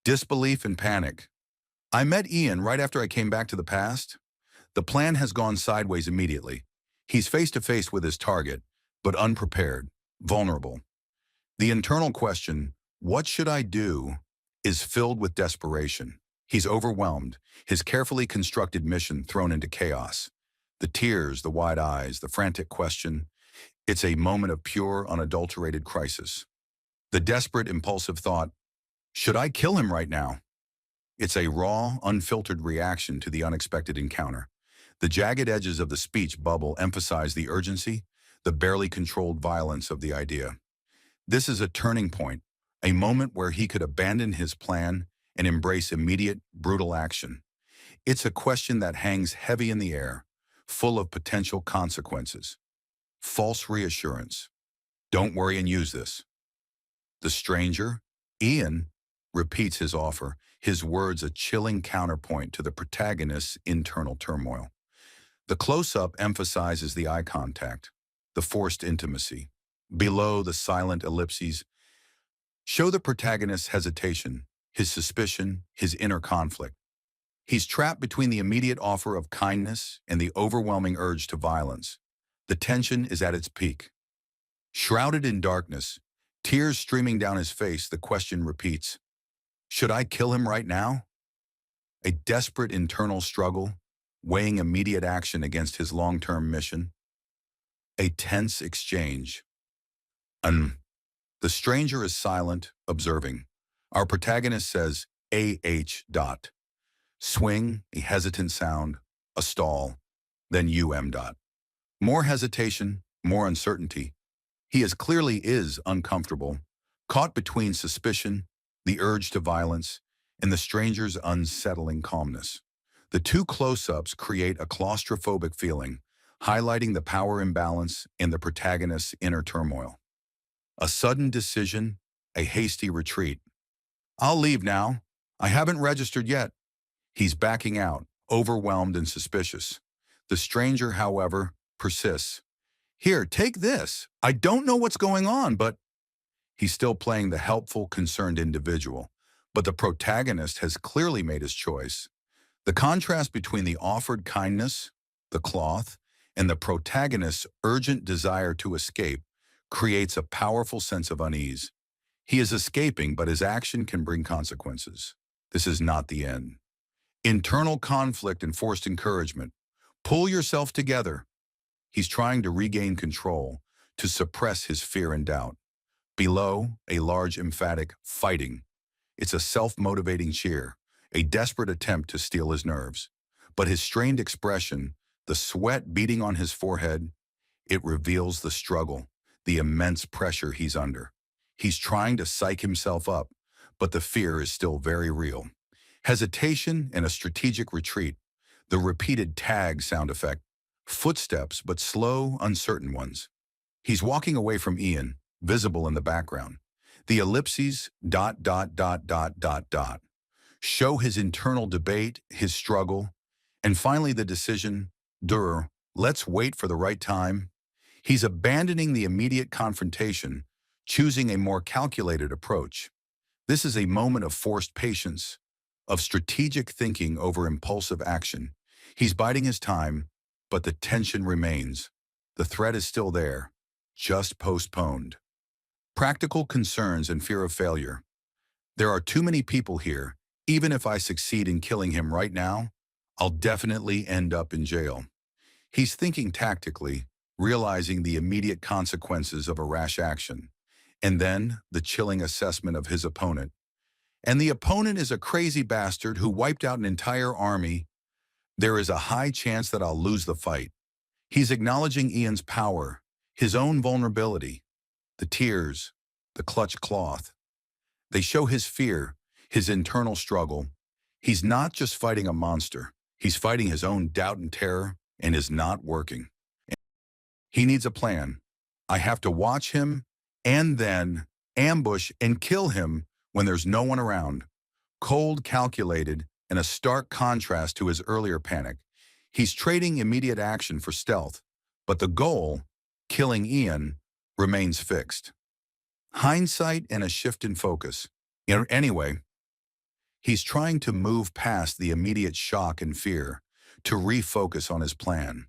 Disbelief and panic. I met Ian right after I came back to the past. The plan has gone sideways immediately. He's face to face with his target, but unprepared, vulnerable. The internal question, what should I do, is filled with desperation. He's overwhelmed, his carefully constructed mission thrown into chaos. The tears, the wide eyes, the frantic question. It's a moment of pure, unadulterated crisis. The desperate, impulsive thought, should I kill him right now? It's a raw, unfiltered reaction to the unexpected encounter. The jagged edges of the speech bubble emphasize the urgency, the barely controlled violence of the idea. This is a turning point, a moment where he could abandon his plan and embrace immediate, brutal action. It's a question that hangs heavy in the air, full of potential consequences. False reassurance. Don't worry and use this. The stranger, Ian, repeats his offer, his words a chilling counterpoint to the protagonist's internal turmoil. The close-up emphasizes the eye contact, the forced intimacy. Below, the silent ellipses show the protagonist's hesitation, his suspicion, his inner conflict. He's trapped between the immediate offer of kindness and the overwhelming urge to violence. The tension is at its peak. Shrouded in darkness, tears streaming down his face, the question repeats, should I kill him right now? A desperate internal struggle, weighing immediate action against his long-term mission. A tense exchange. The stranger is silent, observing. Our protagonist says, A-H dot. Swing, a hesitant sound, a stall, then U-M dot. More hesitation, more uncertainty. He clearly is uncomfortable, caught between suspicion, the urge to violence, and the stranger's unsettling calmness. The two close-ups create a claustrophobic feeling, highlighting the power imbalance in the protagonist's inner turmoil. A sudden decision, a hasty retreat. I'll leave now. I haven't registered yet. He's backing out, overwhelmed and suspicious. The stranger, however, persists. Here, take this. I don't know what's going on, but he's still playing the helpful, concerned individual. But the protagonist has clearly made his choice. The contrast between the offered kindness, the cloth, and the protagonist's urgent desire to escape creates a powerful sense of unease. He is escaping, but his action can bring consequences. This is not the end. Internal conflict and forced encouragement. Pull yourself together. He's trying to regain control, to suppress his fear and doubt. Below, a large emphatic fighting. It's a self-motivating cheer, a desperate attempt to steal his nerves. But his strained expression, the sweat beating on his forehead, it reveals the struggle, the immense pressure he's under. He's trying to psych himself up, but the fear is still very real. Hesitation and a strategic retreat, the repeated tag sound effect, footsteps but slow, uncertain ones. He's walking away from Ian, visible in the background. The ellipses, dot, dot, dot, dot, dot, dot, show his internal debate, his struggle, and finally the decision, let's wait for the right time. He's abandoning the immediate confrontation, choosing a more calculated approach. This is a moment of forced patience, of strategic thinking over impulsive action. He's biding his time, but the tension remains. The threat is still there, just postponed. Practical concerns and fear of failure. There are too many people here. Even if I succeed in killing him right now, I'll definitely end up in jail. He's thinking tactically, realizing the immediate consequences of a rash action, and then the chilling assessment of his opponent. And the opponent is a crazy bastard who wiped out an entire army. There is a high chance that I'll lose the fight. He's acknowledging Ian's power, his own vulnerability. The tears, the clutched cloth. They show his fear, his internal struggle. He's not just fighting a monster. He's fighting his own doubt and terror, and is not working. He needs a plan. I have to watch him, and then ambush and kill him when there's no one around. Cold, calculated, and a stark contrast to his earlier panic. He's trading immediate action for stealth, but the goal, killing Ian, remains fixed. Hindsight and a shift in focus. Anyway, he's trying to move past the immediate shock and fear to refocus on his plan.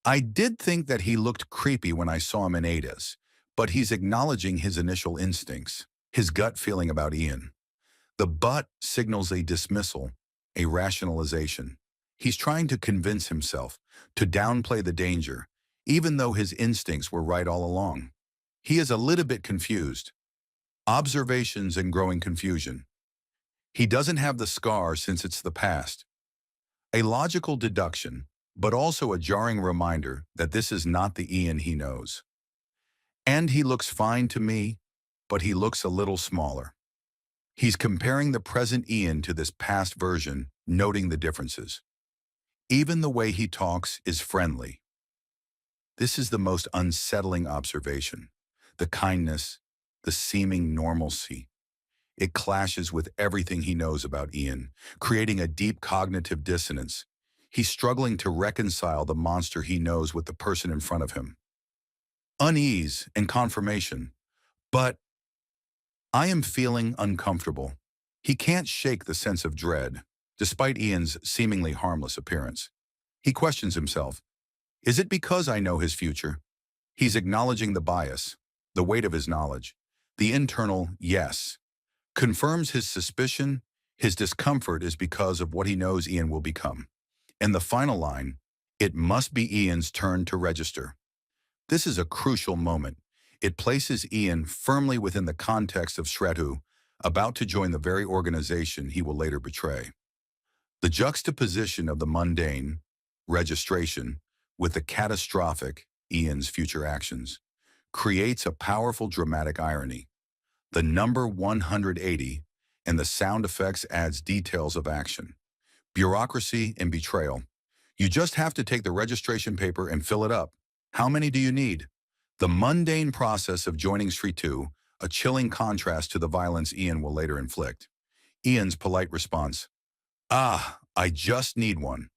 I did think that he looked creepy when I saw him in Ada's, but he's acknowledging his initial instincts, his gut feeling about Ian. The but signals a dismissal, a rationalization. He's trying to convince himself, to downplay the danger, even though his instincts were right all along. He is a little bit confused. Observations and growing confusion. He doesn't have the scar since it's the past. A logical deduction, but also a jarring reminder that this is not the Ian he knows. And he looks fine to me, but he looks a little smaller. He's comparing the present Ian to this past version, noting the differences. Even the way he talks is friendly. This is the most unsettling observation. the kindness, the seeming normalcy. It clashes with everything he knows about Ian, creating a deep cognitive dissonance. He's struggling to reconcile the monster he knows with the person in front of him. Unease and confirmation. But I am feeling uncomfortable. He can't shake the sense of dread, despite Ian's seemingly harmless appearance. He questions himself. Is it because I know his future? He's acknowledging the bias, the weight of his knowledge. The internal yes confirms his suspicion. His discomfort is because of what he knows Ian will become. And the final line, it must be Ian's turn to register. This is a crucial moment. It places Ian firmly within the context of Shretu, about to join the very organization he will later betray. The juxtaposition of the mundane, registration, with the catastrophic, Ian's future actions, creates a powerful dramatic irony. The number 180 and the sound effects adds details of action, bureaucracy and betrayal. You just have to take the registration paper and fill it up. How many do you need? The mundane process of joining Shretu, a chilling contrast to the violence Ian will later inflict. Ian's polite response, I just need one.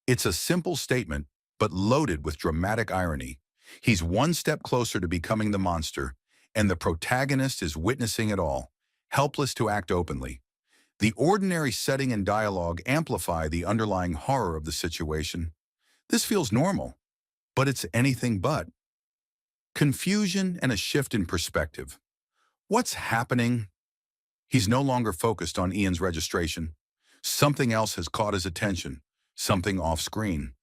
It's a simple statement, but loaded with dramatic irony. He's one step closer to becoming the monster, and the protagonist is witnessing it all, helpless to act openly. The ordinary setting and dialogue amplify the underlying horror of the situation. This feels normal, but it's anything but. Confusion and a shift in perspective. What's happening? He's no longer focused on Ian's registration. Something else has caught his attention, something off-screen.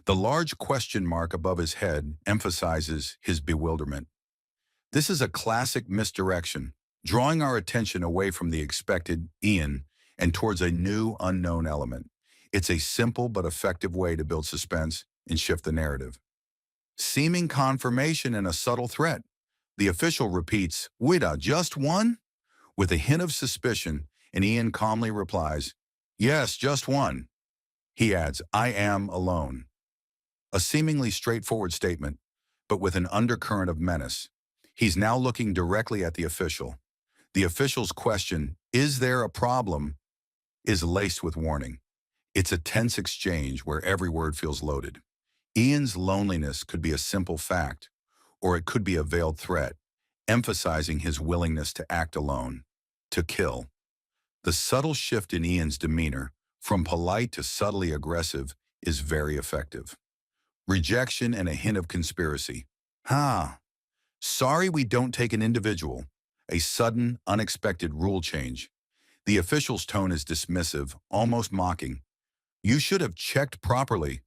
The large question mark above his head emphasizes his bewilderment. This is a classic misdirection, drawing our attention away from the expected Ian and towards a new unknown element. It's a simple but effective way to build suspense and shift the narrative. Seeming confirmation and a subtle threat. The official repeats, "Wida, just one?" with a hint of suspicion, and Ian calmly replies, "Yes, just one." He adds, "I am alone." A seemingly straightforward statement, but with an undercurrent of menace. He's now looking directly at the official. The official's question, "Is there a problem?" is laced with warning. It's a tense exchange where every word feels loaded. Ian's loneliness could be a simple fact, or it could be a veiled threat, emphasizing his willingness to act alone, to kill. The subtle shift in Ian's demeanor, from polite to subtly aggressive, is very effective. Rejection and a hint of conspiracy. Sorry we don't take an individual. A sudden, unexpected rule change. The official's tone is dismissive, almost mocking. You should have checked properly.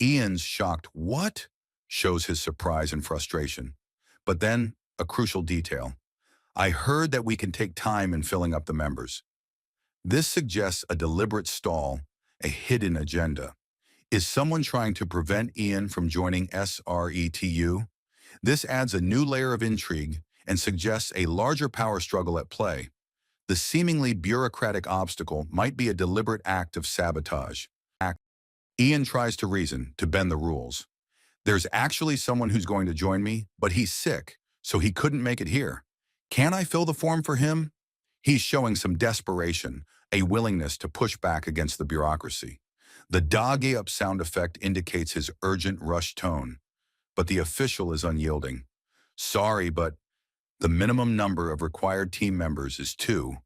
Ian's shocked "What?" shows his surprise and frustration. But then, a crucial detail. I heard that we can take time in filling up the members. This suggests a deliberate stall, a hidden agenda. Is someone trying to prevent Ian from joining SRETU? This adds a new layer of intrigue and suggests a larger power struggle at play. The seemingly bureaucratic obstacle might be a deliberate act of sabotage. Ian tries to reason, to bend the rules. There's actually someone who's going to join me, but he's sick, so he couldn't make it here. Can I fill the form for him? He's showing some desperation, a willingness to push back against the bureaucracy. The dog-up sound effect indicates his urgent, rushed tone, but the official is unyielding. Sorry, but the minimum number of required team members is 2,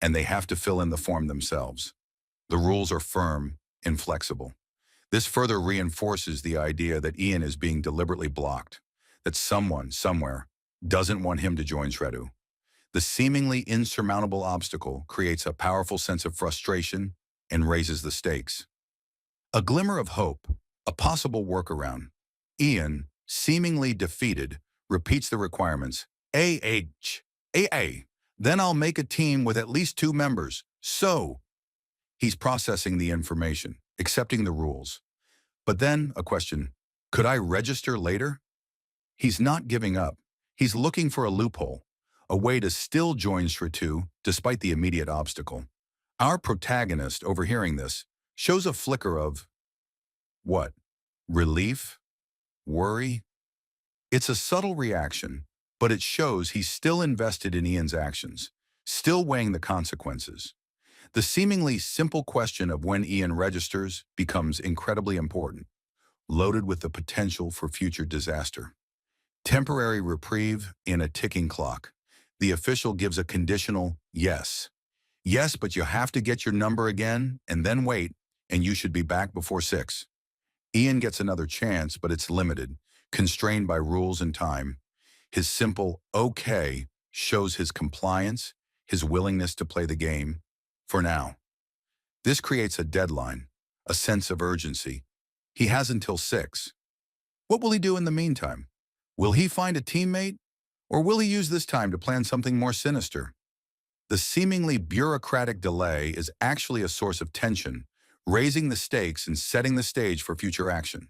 and they have to fill in the form themselves. The rules are firm, inflexible. This further reinforces the idea that Ian is being deliberately blocked, that someone, somewhere, doesn't want him to join Shretu. The seemingly insurmountable obstacle creates a powerful sense of frustration and raises the stakes. A glimmer of hope, a possible workaround. Ian, seemingly defeated, repeats the requirements. AA. Then I'll make a team with at least 2 members. So, he's processing the information, accepting the rules. But then, a question, could I register later? He's not giving up. He's looking for a loophole, a way to still join Shretu despite the immediate obstacle. Our protagonist, overhearing this, shows a flicker of, what? Relief? Worry? It's a subtle reaction, but it shows he's still invested in Ian's actions, still weighing the consequences. The seemingly simple question of when Ian registers becomes incredibly important, loaded with the potential for future disaster. Temporary reprieve in a ticking clock. The official gives a conditional yes. Yes, but you have to get your number again and then wait, and you should be back before 6. Ian gets another chance, but it's limited, constrained by rules and time. His simple okay shows his compliance, his willingness to play the game. For now. This creates a deadline, a sense of urgency. He has until 6. What will he do in the meantime? Will he find a teammate? Or will he use this time to plan something more sinister? The seemingly bureaucratic delay is actually a source of tension, raising the stakes and setting the stage for future action.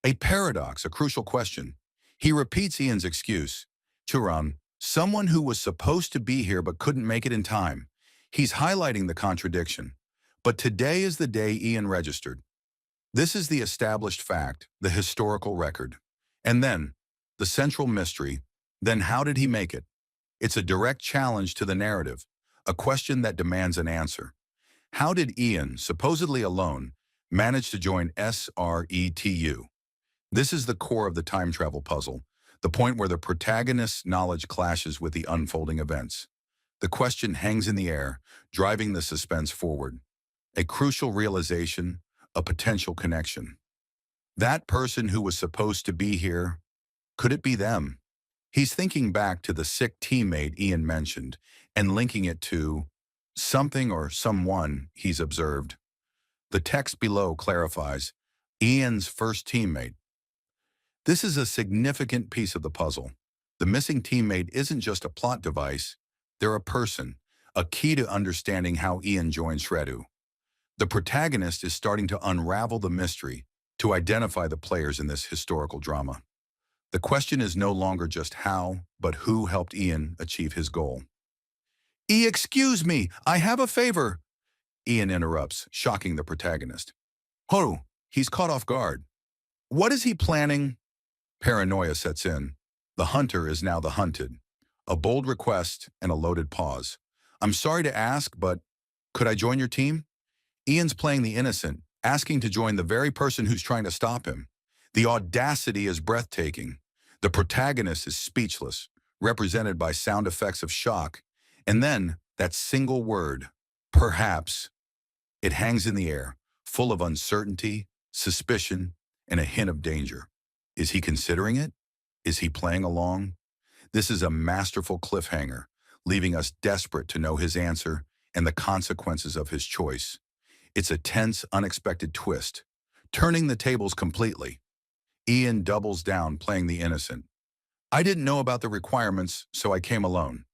A paradox, a crucial question. He repeats Ian's excuse. Churan, someone who was supposed to be here but couldn't make it in time. He's highlighting the contradiction. But today is the day Ian registered. This is the established fact, the historical record. And then, the central mystery, then how did he make it? It's a direct challenge to the narrative, a question that demands an answer. How did Ian, supposedly alone, manage to join SRETU? This is the core of the time travel puzzle, the point where the protagonist's knowledge clashes with the unfolding events. The question hangs in the air, driving the suspense forward. A crucial realization, a potential connection. That person who was supposed to be here, could it be them? He's thinking back to the sick teammate Ian mentioned and linking it to something or someone he's observed. The text below clarifies Ian's first teammate. This is a significant piece of the puzzle. The missing teammate isn't just a plot device, they're a person, a key to understanding how Ian joined Shredu. The protagonist is starting to unravel the mystery, to identify the players in this historical drama. The question is no longer just how, but who helped Ian achieve his goal. Excuse me, I have a favor. Ian interrupts, shocking the protagonist. Oh, he's caught off guard. What is he planning? Paranoia sets in. The hunter is now the hunted. A bold request and a loaded pause. I'm sorry to ask, but could I join your team? Ian's playing the innocent, asking to join the very person who's trying to stop him. The audacity is breathtaking. The protagonist is speechless, represented by sound effects of shock. And then, that single word, perhaps. It hangs in the air, full of uncertainty, suspicion, and a hint of danger. Is he considering it? Is he playing along? This is a masterful cliffhanger, leaving us desperate to know his answer and the consequences of his choice. It's a tense, unexpected twist, turning the tables completely. Ian doubles down, playing the innocent. I didn't know about the requirements, so I came alone.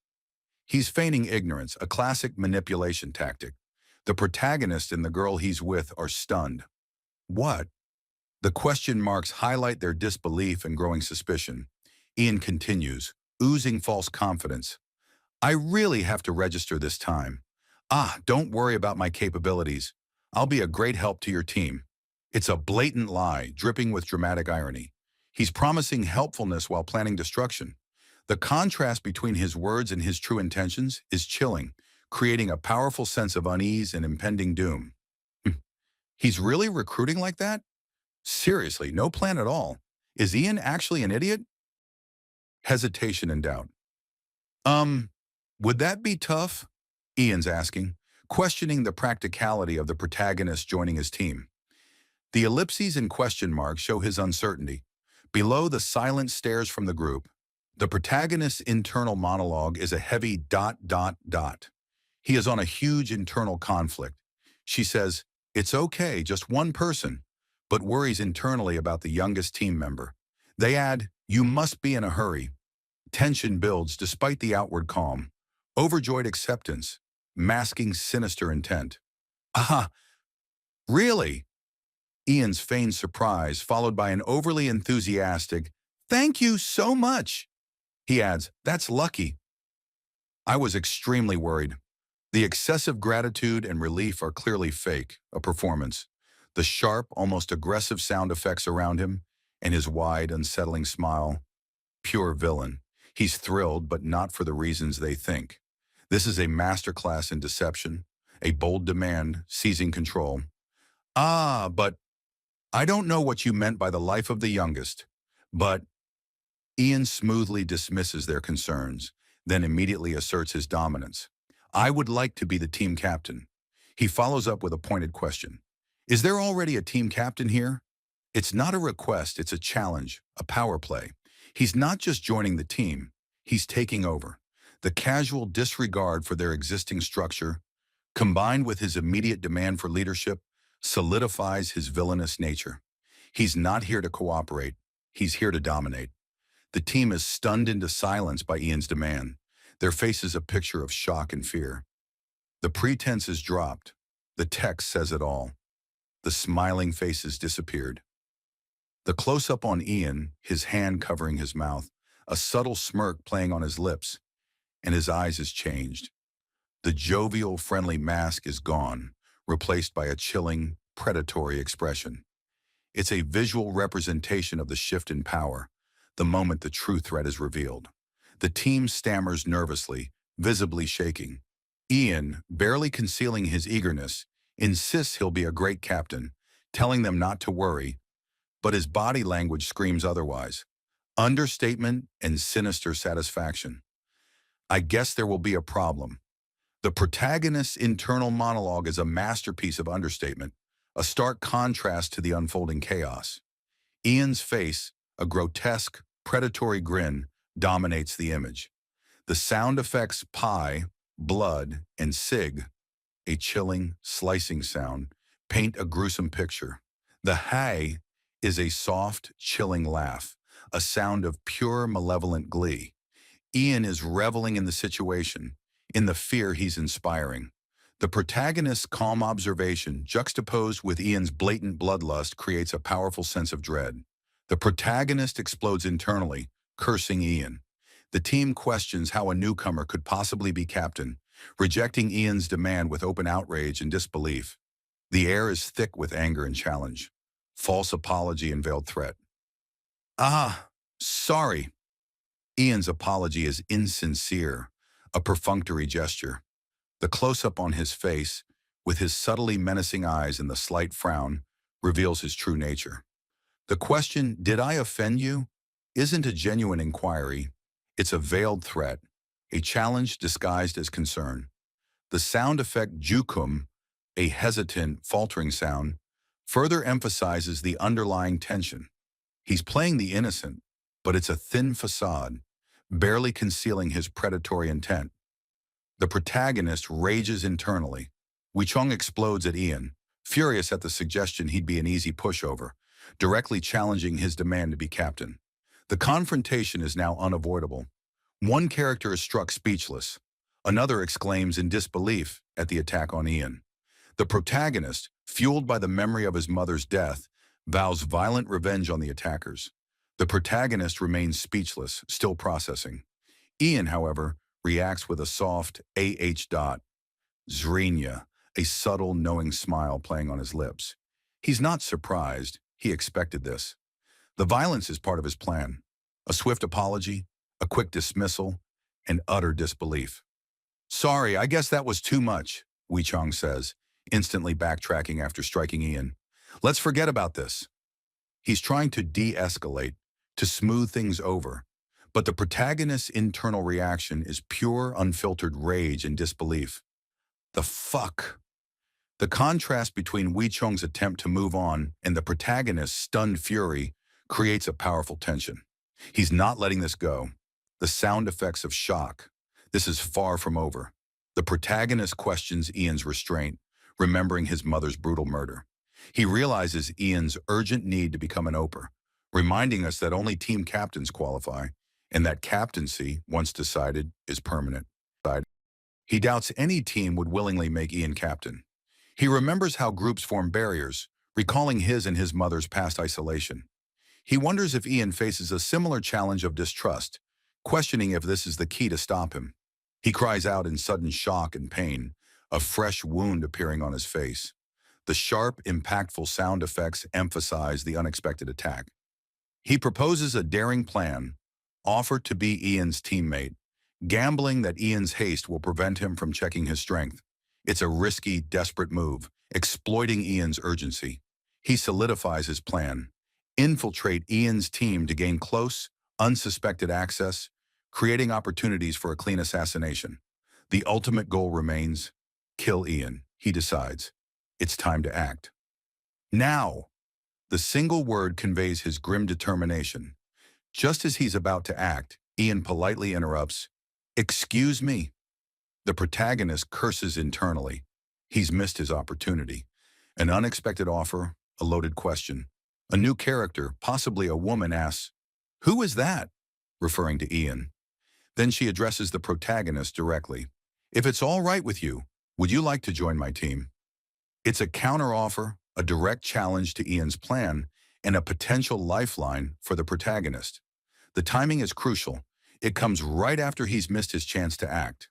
He's feigning ignorance, a classic manipulation tactic. The protagonist and the girl he's with are stunned. What? The question marks highlight their disbelief and growing suspicion. Ian continues, oozing false confidence. I really have to register this time. Don't worry about my capabilities. I'll be a great help to your team. It's a blatant lie, dripping with dramatic irony. He's promising helpfulness while planning destruction. The contrast between his words and his true intentions is chilling, creating a powerful sense of unease and impending doom. He's really recruiting like that? Seriously, no plan at all. Is Ian actually an idiot? Hesitation and doubt. Would that be tough? Ian's asking, questioning the practicality of the protagonist joining his team. The ellipses and question marks show his uncertainty. Below, the silent stares from the group. The protagonist's internal monologue is a heavy ... He is on a huge internal conflict. She says, it's okay, just one person, but worries internally about the youngest team member. They add, you must be in a hurry. Tension builds despite the outward calm. Overjoyed acceptance, masking sinister intent. Really? Ian's feigned surprise, followed by an overly enthusiastic, thank you so much. He adds, that's lucky. I was extremely worried. The excessive gratitude and relief are clearly fake, a performance. The sharp, almost aggressive sound effects around him, and his wide, unsettling smile, pure villain. He's thrilled, but not for the reasons they think. This is a masterclass in deception, a bold demand, seizing control. Ah, but I don't know what you meant by the life of the youngest. But Ian smoothly dismisses their concerns, then immediately asserts his dominance. I would like to be the team captain. He follows up with a pointed question. Is there already a team captain here? It's not a request, it's a challenge, a power play. He's not just joining the team, he's taking over. The casual disregard for their existing structure, combined with his immediate demand for leadership, solidifies his villainous nature. He's not here to cooperate, he's here to dominate. The team is stunned into silence by Ian's demand, their faces a picture of shock and fear. The pretense is dropped. The text says it all. The smiling faces disappeared. The close-up on Ian, his hand covering his mouth, a subtle smirk playing on his lips, and his eyes is changed. The jovial, friendly mask is gone, replaced by a chilling, predatory expression. It's a visual representation of the shift in power, the moment the true threat is revealed. The team stammers nervously, visibly shaking. Ian, barely concealing his eagerness, insists he'll be a great captain, telling them not to worry, but his body language screams otherwise. Understatement and sinister satisfaction. I guess there will be a problem. The protagonist's internal monologue is a masterpiece of understatement, a stark contrast to the unfolding chaos. Ian's face, a grotesque, predatory grin, dominates the image. The sound effects pie, blood, and sig, a chilling, slicing sound, paint a gruesome picture. The hay is a soft, chilling laugh, a sound of pure, malevolent glee. Ian is reveling in the situation, in the fear he's inspiring. The protagonist's calm observation, juxtaposed with Ian's blatant bloodlust, creates a powerful sense of dread. The protagonist explodes internally, cursing Ian. The team questions how a newcomer could possibly be captain, rejecting Ian's demand with open outrage and disbelief. The air is thick with anger and challenge, false apology and veiled threat. Ah, sorry. Ian's apology is insincere, a perfunctory gesture. The close-up on his face, with his subtly menacing eyes and the slight frown, reveals his true nature. The question, did I offend you, isn't a genuine inquiry. It's a veiled threat, a challenge disguised as concern. The sound effect jukum, a hesitant, faltering sound, further emphasizes the underlying tension. He's playing the innocent, but it's a thin facade, barely concealing his predatory intent. The protagonist rages internally. Wei-chong explodes at Ian, furious at the suggestion he'd be an easy pushover, directly challenging his demand to be captain. The confrontation is now unavoidable. One character is struck speechless. Another exclaims in disbelief at the attack on Ian. The protagonist, fueled by the memory of his mother's death, vows violent revenge on the attackers. The protagonist remains speechless, still processing. Ian, however, reacts with a soft dot, Zrinya, a subtle, knowing smile playing on his lips. He's not surprised. He expected this. The violence is part of his plan. A swift apology, a quick dismissal, and utter disbelief. Sorry, I guess that was too much, Wei-chong says, instantly backtracking after striking Ian. Let's forget about this. He's trying to de-escalate, to smooth things over, but the protagonist's internal reaction is pure, unfiltered rage and disbelief. The fuck? The contrast between Wei-chong's attempt to move on and the protagonist's stunned fury creates a powerful tension. He's not letting this go. The sound effects of shock. This is far from over. The protagonist questions Ian's restraint, remembering his mother's brutal murder. He realizes Ian's urgent need to become an oper, reminding us that only team captains qualify, and that captaincy, once decided, is permanent. He doubts any team would willingly make Ian captain. He remembers how groups form barriers, recalling his and his mother's past isolation. He wonders if Ian faces a similar challenge of distrust, questioning if this is the key to stop him. He cries out in sudden shock and pain, a fresh wound appearing on his face. The sharp, impactful sound effects emphasize the unexpected attack. He proposes a daring plan, offer to be Ian's teammate, gambling that Ian's haste will prevent him from checking his strength. It's a risky, desperate move, exploiting Ian's urgency. He solidifies his plan. Infiltrate Ian's team to gain close, unsuspected access, creating opportunities for a clean assassination. The ultimate goal remains, kill Ian, he decides. It's time to act. Now! The single word conveys his grim determination. Just as he's about to act, Ian politely interrupts, "Excuse me." The protagonist curses internally. He's missed his opportunity. An unexpected offer, a loaded question. A new character, possibly a woman, asks, "Who is that?" referring to Ian. Then she addresses the protagonist directly. "If it's all right with you, would you like to join my team?" It's a counteroffer, a direct challenge to Ian's plan, and a potential lifeline for the protagonist. The timing is crucial. It comes right after he's missed his chance to act.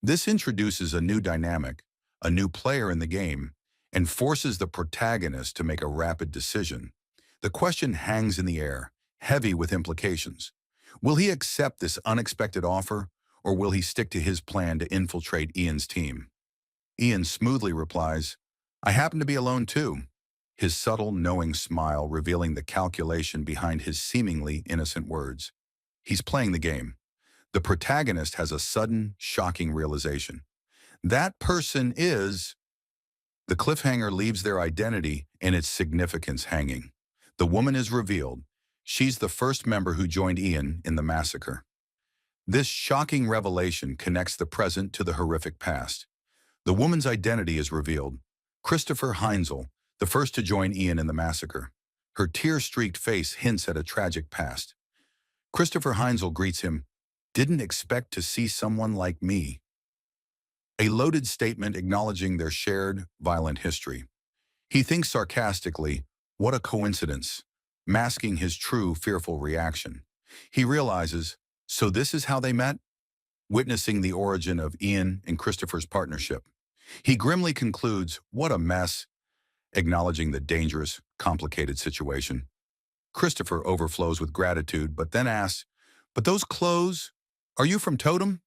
This introduces a new dynamic, a new player in the game, and forces the protagonist to make a rapid decision. The question hangs in the air, heavy with implications. Will he accept this unexpected offer, or will he stick to his plan to infiltrate Ian's team? Ian smoothly replies, "I happen to be alone too," his subtle, knowing smile revealing the calculation behind his seemingly innocent words. He's playing the game. The protagonist has a sudden, shocking realization. That person is... The cliffhanger leaves their identity and its significance hanging. The woman is revealed. She's the first member who joined Ian in the massacre. This shocking revelation connects the present to the horrific past. The woman's identity is revealed. Christopher Heinzel, the first to join Ian in the massacre. Her tear-streaked face hints at a tragic past. Christopher Heinzel greets him, "Didn't expect to see someone like me." A loaded statement acknowledging their shared, violent history. He thinks sarcastically, "What a coincidence," masking his true, fearful reaction. He realizes, so this is how they met? Witnessing the origin of Ian and Christopher's partnership. He grimly concludes, "What a mess," acknowledging the dangerous, complicated situation. Christopher overflows with gratitude, but then asks, "But those clothes, are you from Totem?"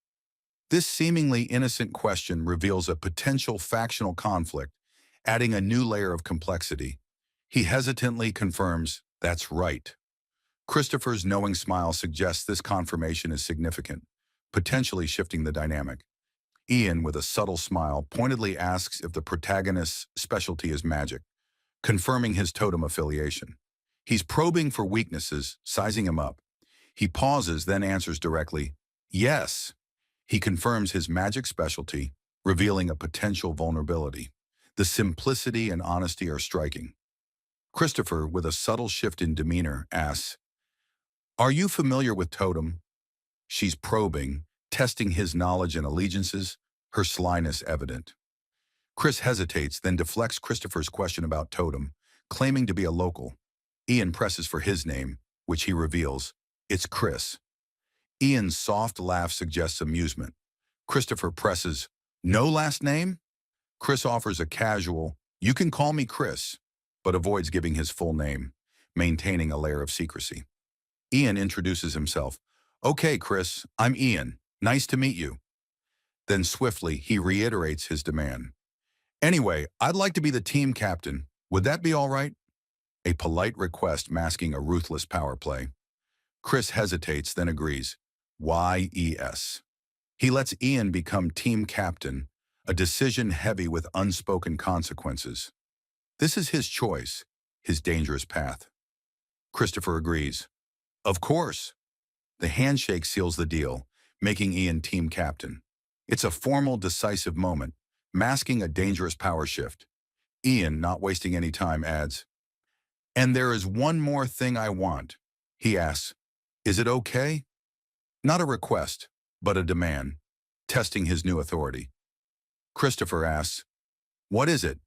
This seemingly innocent question reveals a potential factional conflict, adding a new layer of complexity. He hesitantly confirms, "That's right." Christopher's knowing smile suggests this confirmation is significant, potentially shifting the dynamic. Ian, with a subtle smile, pointedly asks if the protagonist's specialty is magic, confirming his Totem affiliation. He's probing for weaknesses, sizing him up. He pauses, then answers directly, "Yes." He confirms his magic specialty, revealing a potential vulnerability. The simplicity and honesty are striking. Christopher, with a subtle shift in demeanor, asks, "Are you familiar with Totem?" She's probing, testing his knowledge and allegiances, her slyness evident. Chris hesitates, then deflects Christopher's question about Totem, claiming to be a local. Ian presses for his name, which he reveals. It's Chris. Ian's soft laugh suggests amusement. Christopher presses, "No last name?" Chris offers a casual, "You can call me Chris," but avoids giving his full name, maintaining a layer of secrecy. Ian introduces himself. "Okay, Chris, I'm Ian. Nice to meet you." Then swiftly, he reiterates his demand. "Anyway, I'd like to be the team captain. Would that be all right?" A polite request masking a ruthless power play. Chris hesitates, then agrees. YES. He lets Ian become team captain, a decision heavy with unspoken consequences. This is his choice, his dangerous path. Christopher agrees. "Of course." The handshake seals the deal, making Ian team captain. It's a formal, decisive moment, masking a dangerous power shift. Ian, not wasting any time, adds, "And there is one more thing I want." He asks, "Is it okay?" Not a request, but a demand, testing his new authority. Christopher asks, "What is it?"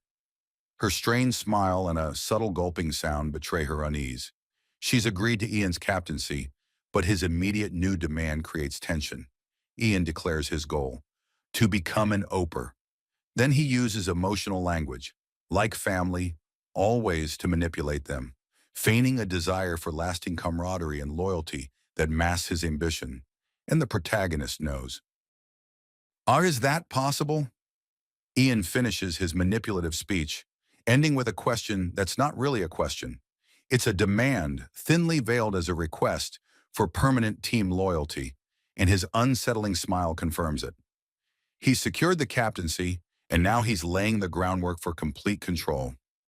Her strained smile and a subtle gulping sound betray her unease. She's agreed to Ian's captaincy, but his immediate new demand creates tension. Ian declares his goal, to become an Oper. Then he uses emotional language, like family, always to manipulate them, feigning a desire for lasting camaraderie and loyalty that masks his ambition, and the protagonist knows. Is that possible? Ian finishes his manipulative speech, ending with a question that's not really a question. It's a demand, thinly veiled as a request, for permanent team loyalty, and his unsettling smile confirms it. He's secured the captaincy, and now he's laying the groundwork for complete control.